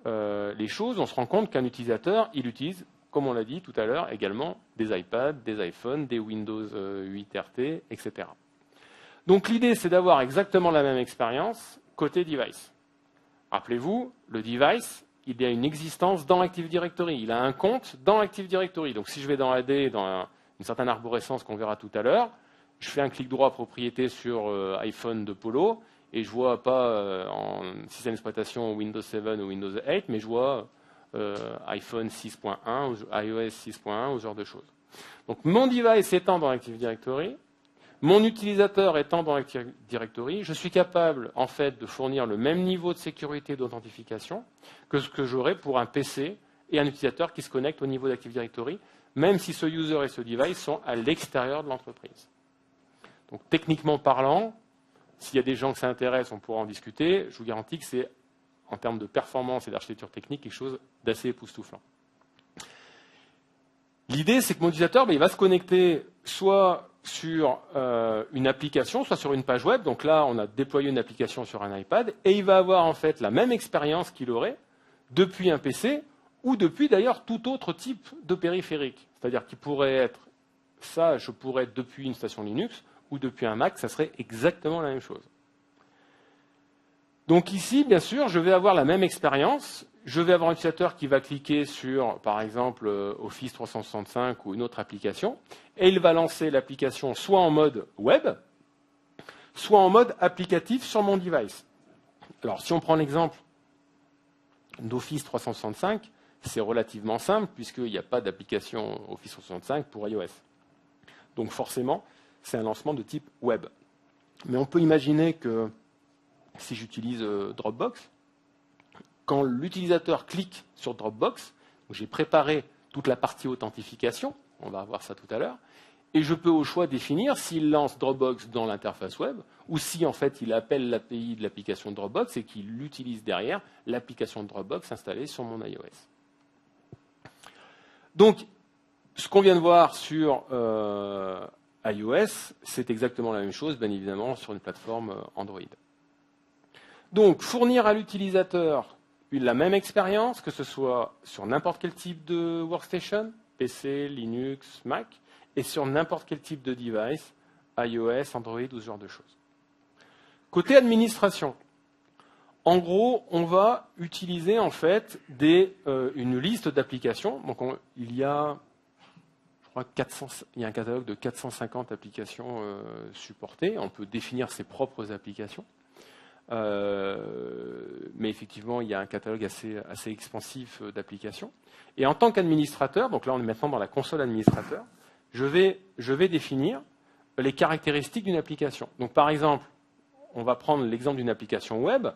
les choses, on se rend compte qu'un utilisateur, il utilise, comme on l'a dit tout à l'heure, également des iPads, des iPhones, des Windows 8 RT, etc. Donc l'idée, c'est d'avoir exactement la même expérience côté device. Rappelez-vous, le device, il y a une existence dans Active Directory. Il a un compte dans Active Directory. Donc si je vais dans AD, dans une certaine arborescence qu'on verra tout à l'heure, je fais un clic droit propriété sur iPhone de Polo, et je ne vois pas en système d'exploitation Windows 7 ou Windows 8, mais je vois iPhone 6.1 ou iOS 6.1 ou ce genre de choses. Donc mon device étant dans Active Directory, mon utilisateur étant dans Active Directory, je suis capable en fait de fournir le même niveau de sécurité d'authentification que ce que j'aurais pour un PC et un utilisateur qui se connecte au niveau d'Active Directory, même si ce user et ce device sont à l'extérieur de l'entreprise. Donc techniquement parlant, s'il y a des gens que ça intéresse, on pourra en discuter. Je vous garantis que c'est, en termes de performance et d'architecture technique, quelque chose d'assez époustouflant. L'idée, c'est que mon utilisateur, il va se connecter soit sur une application, soit sur une page web. Donc là, on a déployé une application sur un iPad, et il va avoir en fait la même expérience qu'il aurait depuis un PC, ou depuis d'ailleurs tout autre type de périphérique. C'est-à-dire qu'il pourrait être, ça, je pourrais être depuis une station Linux, ou depuis un Mac, ça serait exactement la même chose. Donc ici, bien sûr, je vais avoir la même expérience. Je vais avoir un utilisateur qui va cliquer sur, par exemple, Office 365 ou une autre application, et il va lancer l'application soit en mode web, soit en mode applicatif sur mon device. Alors, si on prend l'exemple d'Office 365, c'est relativement simple, puisqu'il n'y a pas d'application Office 365 pour iOS. Donc forcément, c'est un lancement de type web. Mais on peut imaginer que si j'utilise Dropbox, quand l'utilisateur clique sur Dropbox, j'ai préparé toute la partie authentification, on va voir ça tout à l'heure, et je peux au choix définir s'il lance Dropbox dans l'interface web ou si en fait il appelle l'API de l'application Dropbox et qu'il utilise derrière l'application Dropbox installée sur mon iOS. Donc, ce qu'on vient de voir sur iOS, c'est exactement la même chose, bien évidemment, sur une plateforme Android. Donc, fournir à l'utilisateur la même expérience, que ce soit sur n'importe quel type de workstation, PC, Linux, Mac, et sur n'importe quel type de device, iOS, Android ou ce genre de choses. Côté administration, en gros, on va utiliser en fait une liste d'applications. Donc, il y a un catalogue de 450 applications supportées. On peut définir ses propres applications. Mais effectivement, il y a un catalogue assez expansif d'applications. Et en tant qu'administrateur, donc là on est maintenant dans la console administrateur, je vais définir les caractéristiques d'une application. Donc par exemple, on va prendre l'exemple d'une application web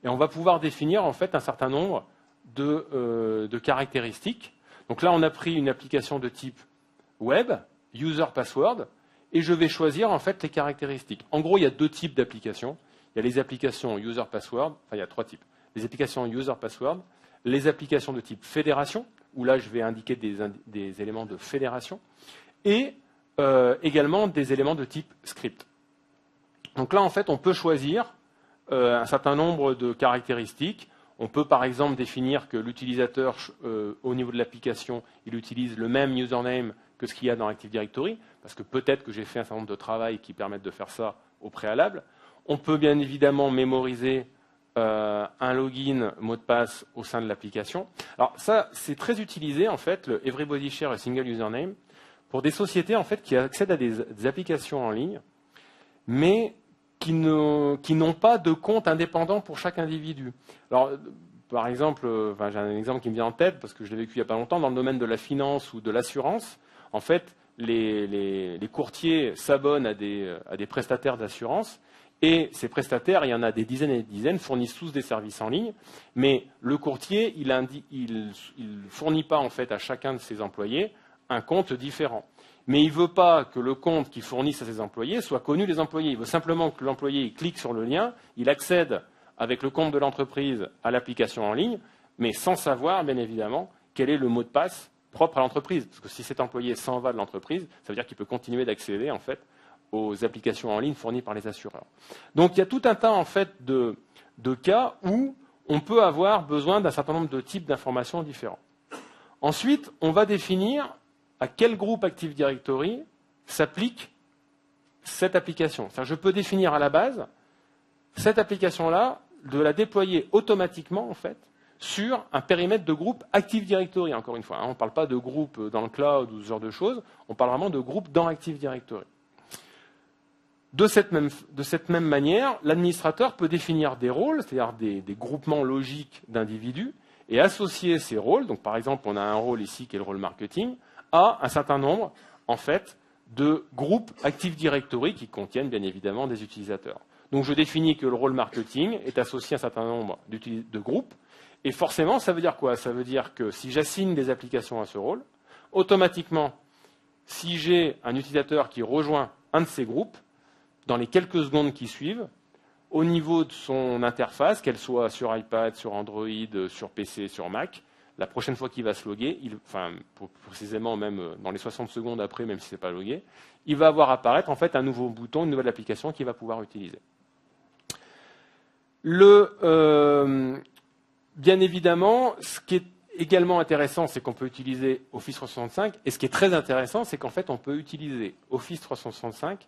et on va pouvoir définir en fait un certain nombre de caractéristiques. Donc là on a pris une application de type web, user password, et je vais choisir en fait les caractéristiques. En gros, il y a deux types d'applications. Il y a les applications user password, enfin il y a trois types. Les applications user password, les applications de type fédération, où là je vais indiquer des éléments de fédération, et également des éléments de type script. Donc là en fait on peut choisir un certain nombre de caractéristiques. On peut par exemple définir que l'utilisateur au niveau de l'application, il utilise le même username que ce qu'il y a dans Active Directory, parce que peut-être que j'ai fait un certain nombre de travail qui permettent de faire ça au préalable. On peut bien évidemment mémoriser un login, mot de passe au sein de l'application. Alors ça, c'est très utilisé en fait, le Everybody Share a Single Username, pour des sociétés en fait qui accèdent à des applications en ligne, mais qui n'ont pas de compte indépendant pour chaque individu. Alors, par exemple, j'ai un exemple qui me vient en tête parce que je l'ai vécu il n'y a pas longtemps dans le domaine de la finance ou de l'assurance. En fait, les courtiers s'abonnent à des prestataires d'assurance. Et ces prestataires, il y en a des dizaines et des dizaines, fournissent tous des services en ligne, mais le courtier, il fournit pas en fait à chacun de ses employés un compte différent. Mais il ne veut pas que le compte qu'il fournisse à ses employés soit connu des employés. Il veut simplement que l'employé clique sur le lien, il accède avec le compte de l'entreprise à l'application en ligne, mais sans savoir, bien évidemment, quel est le mot de passe propre à l'entreprise. Parce que si cet employé s'en va de l'entreprise, ça veut dire qu'il peut continuer d'accéder en fait aux applications en ligne fournies par les assureurs. Donc il y a tout un tas en fait de cas où on peut avoir besoin d'un certain nombre de types d'informations différents. Ensuite, on va définir à quel groupe Active Directory s'applique cette application. C'est-à-dire, je peux définir à la base cette application-là, de la déployer automatiquement en fait sur un périmètre de groupe Active Directory, encore une fois. On ne parle pas de groupe dans le cloud ou ce genre de choses, on parle vraiment de groupe dans Active Directory. De cette même manière, l'administrateur peut définir des rôles, c'est-à-dire des groupements logiques d'individus, et associer ces rôles, donc par exemple on a un rôle ici qui est le rôle marketing, à un certain nombre en fait, de groupes Active Directory qui contiennent bien évidemment des utilisateurs. Donc je définis que le rôle marketing est associé à un certain nombre de groupes, et forcément ça veut dire quoi? Ça veut dire que si j'assigne des applications à ce rôle, automatiquement, si j'ai un utilisateur qui rejoint un de ces groupes, dans les quelques secondes qui suivent, au niveau de son interface, qu'elle soit sur iPad, sur Android, sur PC, sur Mac, la prochaine fois qu'il va se loguer, précisément même dans les 60 secondes après, même si ce n'est pas logué, il va avoir apparaître en fait un nouveau bouton, une nouvelle application qu'il va pouvoir utiliser. Bien évidemment, ce qui est également intéressant, c'est qu'on peut utiliser Office 365, et ce qui est très intéressant, c'est qu'en fait, on peut utiliser Office 365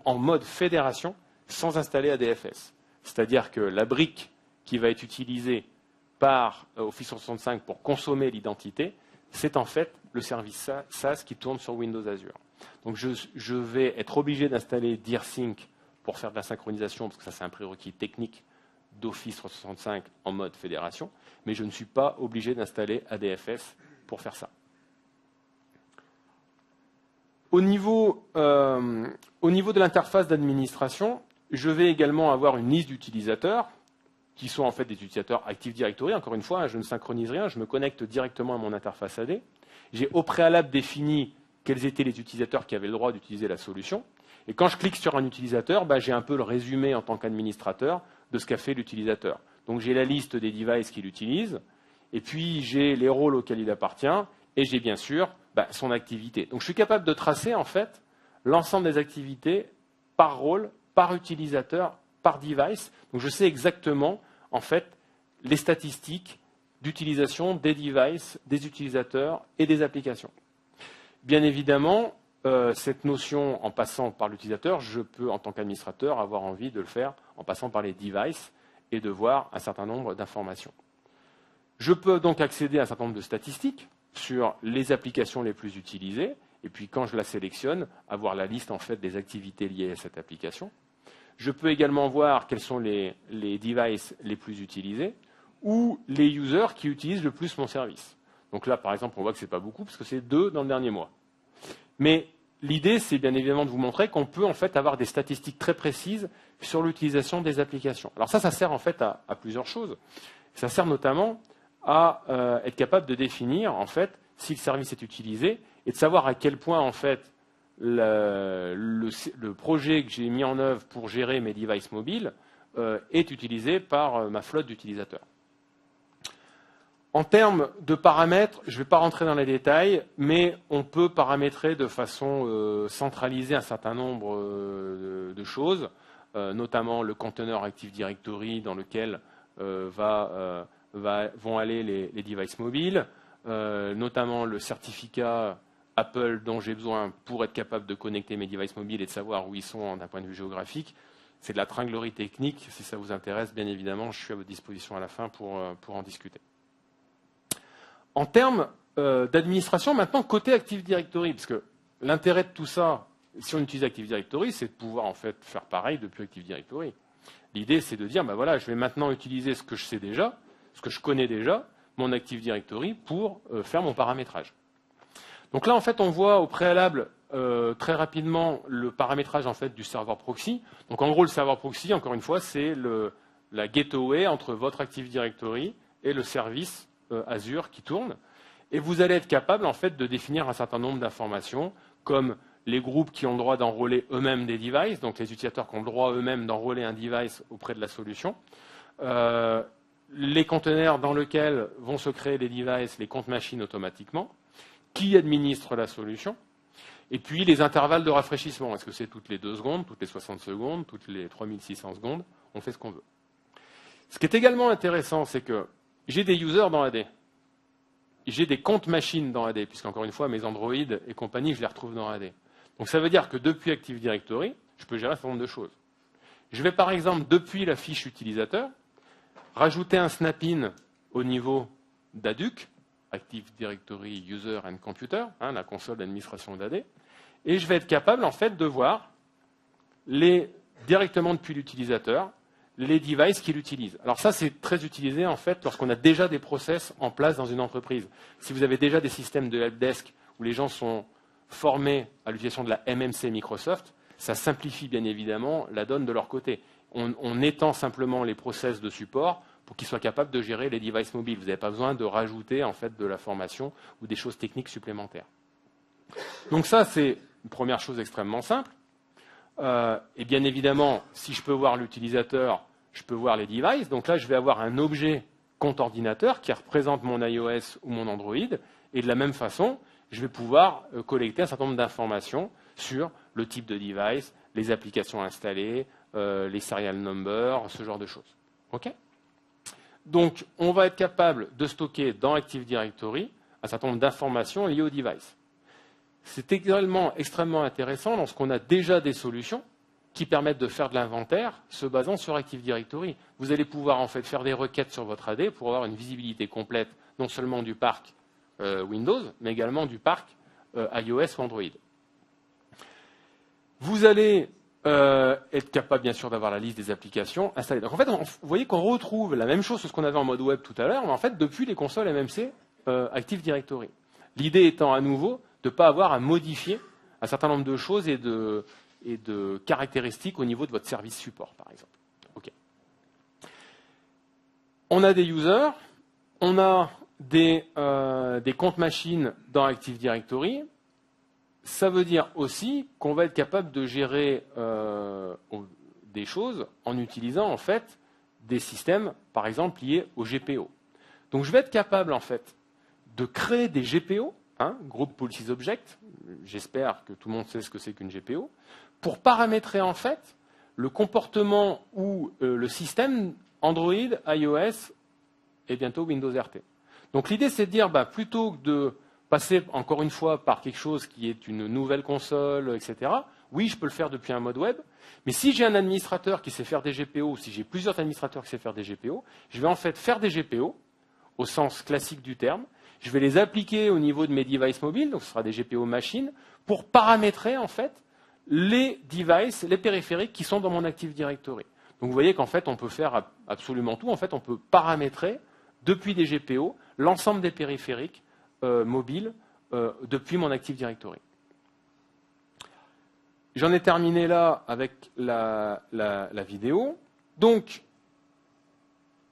en mode fédération sans installer ADFS. C'est-à-dire que la brique qui va être utilisée par Office 365 pour consommer l'identité, c'est en fait le service SaaS qui tourne sur Windows Azure. Donc je vais être obligé d'installer DearSync pour faire de la synchronisation, parce que ça c'est un prérequis technique d'Office 365 en mode fédération, mais je ne suis pas obligé d'installer ADFS pour faire ça. Au niveau de l'interface d'administration, je vais également avoir une liste d'utilisateurs qui sont en fait des utilisateurs Active Directory. Encore une fois, je ne synchronise rien, je me connecte directement à mon interface AD. J'ai au préalable défini quels étaient les utilisateurs qui avaient le droit d'utiliser la solution. Et quand je clique sur un utilisateur, j'ai un peu le résumé en tant qu'administrateur de ce qu'a fait l'utilisateur. Donc j'ai la liste des devices qu'il utilise, et puis j'ai les rôles auxquels il appartient, et j'ai bien sûr son activité. Donc je suis capable de tracer en fait l'ensemble des activités par rôle, par utilisateur, par device. Donc je sais exactement en fait les statistiques d'utilisation des devices, des utilisateurs et des applications. Bien évidemment, cette notion en passant par l'utilisateur, je peux en tant qu'administrateur avoir envie de le faire en passant par les devices et de voir un certain nombre d'informations. Je peux donc accéder à un certain nombre de statistiques sur les applications les plus utilisées, et puis quand je la sélectionne, avoir la liste en fait des activités liées à cette application. Je peux également voir quels sont les devices les plus utilisés ou les users qui utilisent le plus mon service. Donc là, par exemple, on voit que ce n'est pas beaucoup parce que c'est 2 dans le dernier mois. Mais l'idée, c'est bien évidemment de vous montrer qu'on peut en fait avoir des statistiques très précises sur l'utilisation des applications. Alors ça sert en fait à plusieurs choses. Ça sert notamment à être capable de définir en fait si le service est utilisé et de savoir à quel point en fait le projet que j'ai mis en œuvre pour gérer mes devices mobiles est utilisé par ma flotte d'utilisateurs. En termes de paramètres, je ne vais pas rentrer dans les détails, mais on peut paramétrer de façon centralisée un certain nombre de choses, notamment le conteneur Active Directory dans lequel vont aller les devices mobiles, notamment le certificat Apple dont j'ai besoin pour être capable de connecter mes devices mobiles et de savoir où ils sont d'un point de vue géographique. C'est de la tringlerie technique. Si ça vous intéresse, bien évidemment, je suis à votre disposition à la fin pour en discuter. En termes d'administration, maintenant, côté Active Directory, parce que l'intérêt de tout ça, si on utilise Active Directory, c'est de pouvoir en fait faire pareil depuis Active Directory. L'idée, c'est de dire, voilà, je vais maintenant utiliser ce que je sais déjà, ce que je connais déjà, mon Active Directory, pour faire mon paramétrage. Donc là, en fait, on voit au préalable très rapidement le paramétrage en fait, du serveur proxy. Donc en gros, le serveur proxy, encore une fois, c'est la gateway entre votre Active Directory et le service Azure qui tourne. Et vous allez être capable en fait, de définir un certain nombre d'informations, comme les groupes qui ont le droit d'enrôler eux-mêmes des devices, donc les utilisateurs qui ont le droit eux-mêmes d'enrôler un device auprès de la solution, les conteneurs dans lesquels vont se créer les devices, les comptes machines automatiquement, qui administre la solution, et puis les intervalles de rafraîchissement. Est-ce que c'est toutes les 2 secondes, toutes les 60 secondes, toutes les 3600 secondes? On fait ce qu'on veut. Ce qui est également intéressant, c'est que j'ai des users dans AD. J'ai des comptes machines dans AD, puisqu'encore une fois, mes Android et compagnie, je les retrouve dans AD. Donc ça veut dire que depuis Active Directory, je peux gérer un certain nombre de choses. Je vais par exemple, depuis la fiche utilisateur, rajouter un snap-in au niveau d'ADUC, Active Directory User and Computer, la console d'administration d'AD, et je vais être capable en fait de voir directement depuis l'utilisateur les devices qu'il utilise. Alors ça, c'est très utilisé en fait lorsqu'on a déjà des process en place dans une entreprise. Si vous avez déjà des systèmes de helpdesk où les gens sont formés à l'utilisation de la MMC Microsoft, ça simplifie bien évidemment la donne de leur côté. On étend simplement les process de support pour qu'ils soient capables de gérer les devices mobiles. Vous n'avez pas besoin de rajouter en fait de la formation ou des choses techniques supplémentaires. Donc ça, c'est une première chose extrêmement simple. Et bien évidemment, si je peux voir l'utilisateur, je peux voir les devices. Donc là, je vais avoir un objet compte ordinateur qui représente mon iOS ou mon Android. Et de la même façon, je vais pouvoir collecter un certain nombre d'informations sur le type de device, les applications installées, les serial numbers, ce genre de choses. OK ? Donc, on va être capable de stocker dans Active Directory un certain nombre d'informations liées au device. C'est également extrêmement intéressant lorsqu'on a déjà des solutions qui permettent de faire de l'inventaire se basant sur Active Directory. Vous allez pouvoir en fait faire des requêtes sur votre AD pour avoir une visibilité complète non seulement du parc Windows, mais également du parc iOS ou Android. Vous allez être capable bien sûr d'avoir la liste des applications installées. Donc en fait, vous voyez qu'on retrouve la même chose que ce qu'on avait en mode web tout à l'heure, mais en fait depuis les consoles MMC Active Directory. L'idée étant à nouveau de ne pas avoir à modifier un certain nombre de choses et de caractéristiques au niveau de votre service support, par exemple. Okay. On a des users, on a des comptes machines dans Active Directory. Ça veut dire aussi qu'on va être capable de gérer des choses en utilisant en fait des systèmes, par exemple, liés au GPO. Donc je vais être capable en fait de créer des GPO, Group Policies Object, j'espère que tout le monde sait ce que c'est qu'une GPO, pour paramétrer en fait le comportement ou le système Android, iOS et bientôt Windows RT. Donc l'idée c'est de dire, plutôt que de passer encore une fois par quelque chose qui est une nouvelle console, etc., oui, je peux le faire depuis un mode web, mais si j'ai un administrateur qui sait faire des GPO, ou si j'ai plusieurs administrateurs qui savent faire des GPO, je vais en fait faire des GPO, au sens classique du terme, je vais les appliquer au niveau de mes devices mobiles, donc ce sera des GPO machines, pour paramétrer en fait les devices, les périphériques qui sont dans mon Active Directory. Donc vous voyez qu'en fait on peut faire absolument tout, en fait on peut paramétrer depuis des GPO l'ensemble des périphériques mobiles depuis mon Active Directory. J'en ai terminé là avec la vidéo. Donc,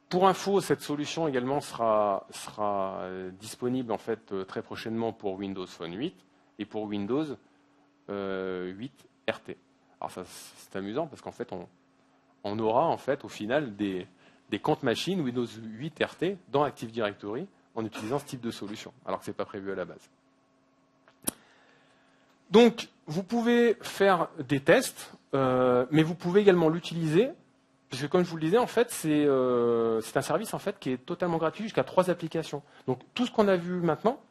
pour info, cette solution également sera disponible en fait très prochainement pour Windows Phone 8 et pour Windows 8 RT. Alors ça, c'est amusant parce qu'en fait, on aura en fait au final des comptes machines Windows 8 RT dans Active Directory en utilisant ce type de solution, alors que ce n'est pas prévu à la base. Donc, vous pouvez faire des tests, mais vous pouvez également l'utiliser, puisque comme je vous le disais, en fait, c'est un service en fait, qui est totalement gratuit jusqu'à 3 applications. Donc, tout ce qu'on a vu maintenant,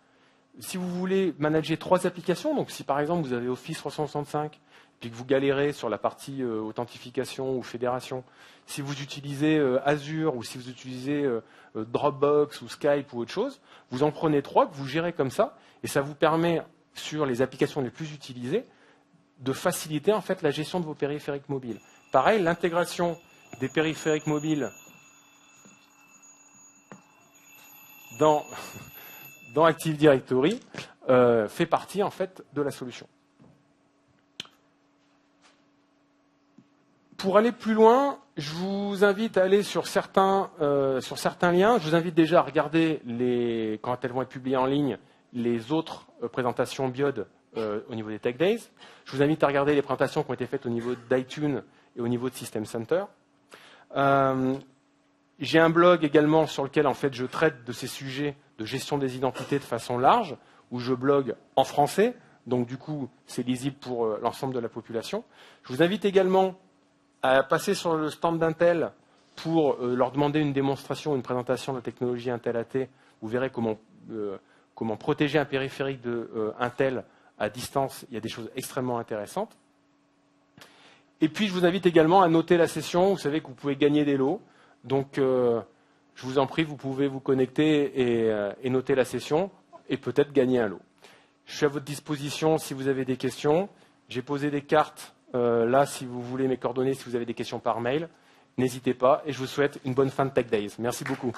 si vous voulez manager 3 applications, donc si par exemple vous avez Office 365, puis que vous galérez sur la partie authentification ou fédération, si vous utilisez Azure ou si vous utilisez Dropbox ou Skype ou autre chose, vous en prenez 3 que vous gérez comme ça, et ça vous permet, sur les applications les plus utilisées, de faciliter en fait la gestion de vos périphériques mobiles. Pareil, l'intégration des périphériques mobiles dans Active Directory fait partie en fait de la solution. Pour aller plus loin, je vous invite à aller sur certains liens. Je vous invite déjà à regarder, quand elles vont être publiées en ligne, les autres présentations BIOD au niveau des Tech Days. Je vous invite à regarder les présentations qui ont été faites au niveau d'iTunes et au niveau de System Center. J'ai un blog également sur lequel en fait, je traite de ces sujets de gestion des identités de façon large, où je blogue en français, donc du coup, c'est lisible pour l'ensemble de la population. Je vous invite également à passer sur le stand d'Intel pour leur demander une démonstration, une présentation de la technologie Intel AT. Vous verrez comment protéger un périphérique de Intel à distance. Il y a des choses extrêmement intéressantes. Et puis, je vous invite également à noter la session. Vous savez que vous pouvez gagner des lots. Donc, je vous en prie, vous pouvez vous connecter et noter la session et peut-être gagner un lot. Je suis à votre disposition si vous avez des questions. J'ai posé des cartes là, si vous voulez mes coordonnées, si vous avez des questions par mail. N'hésitez pas et je vous souhaite une bonne fin de Tech Days. Merci beaucoup.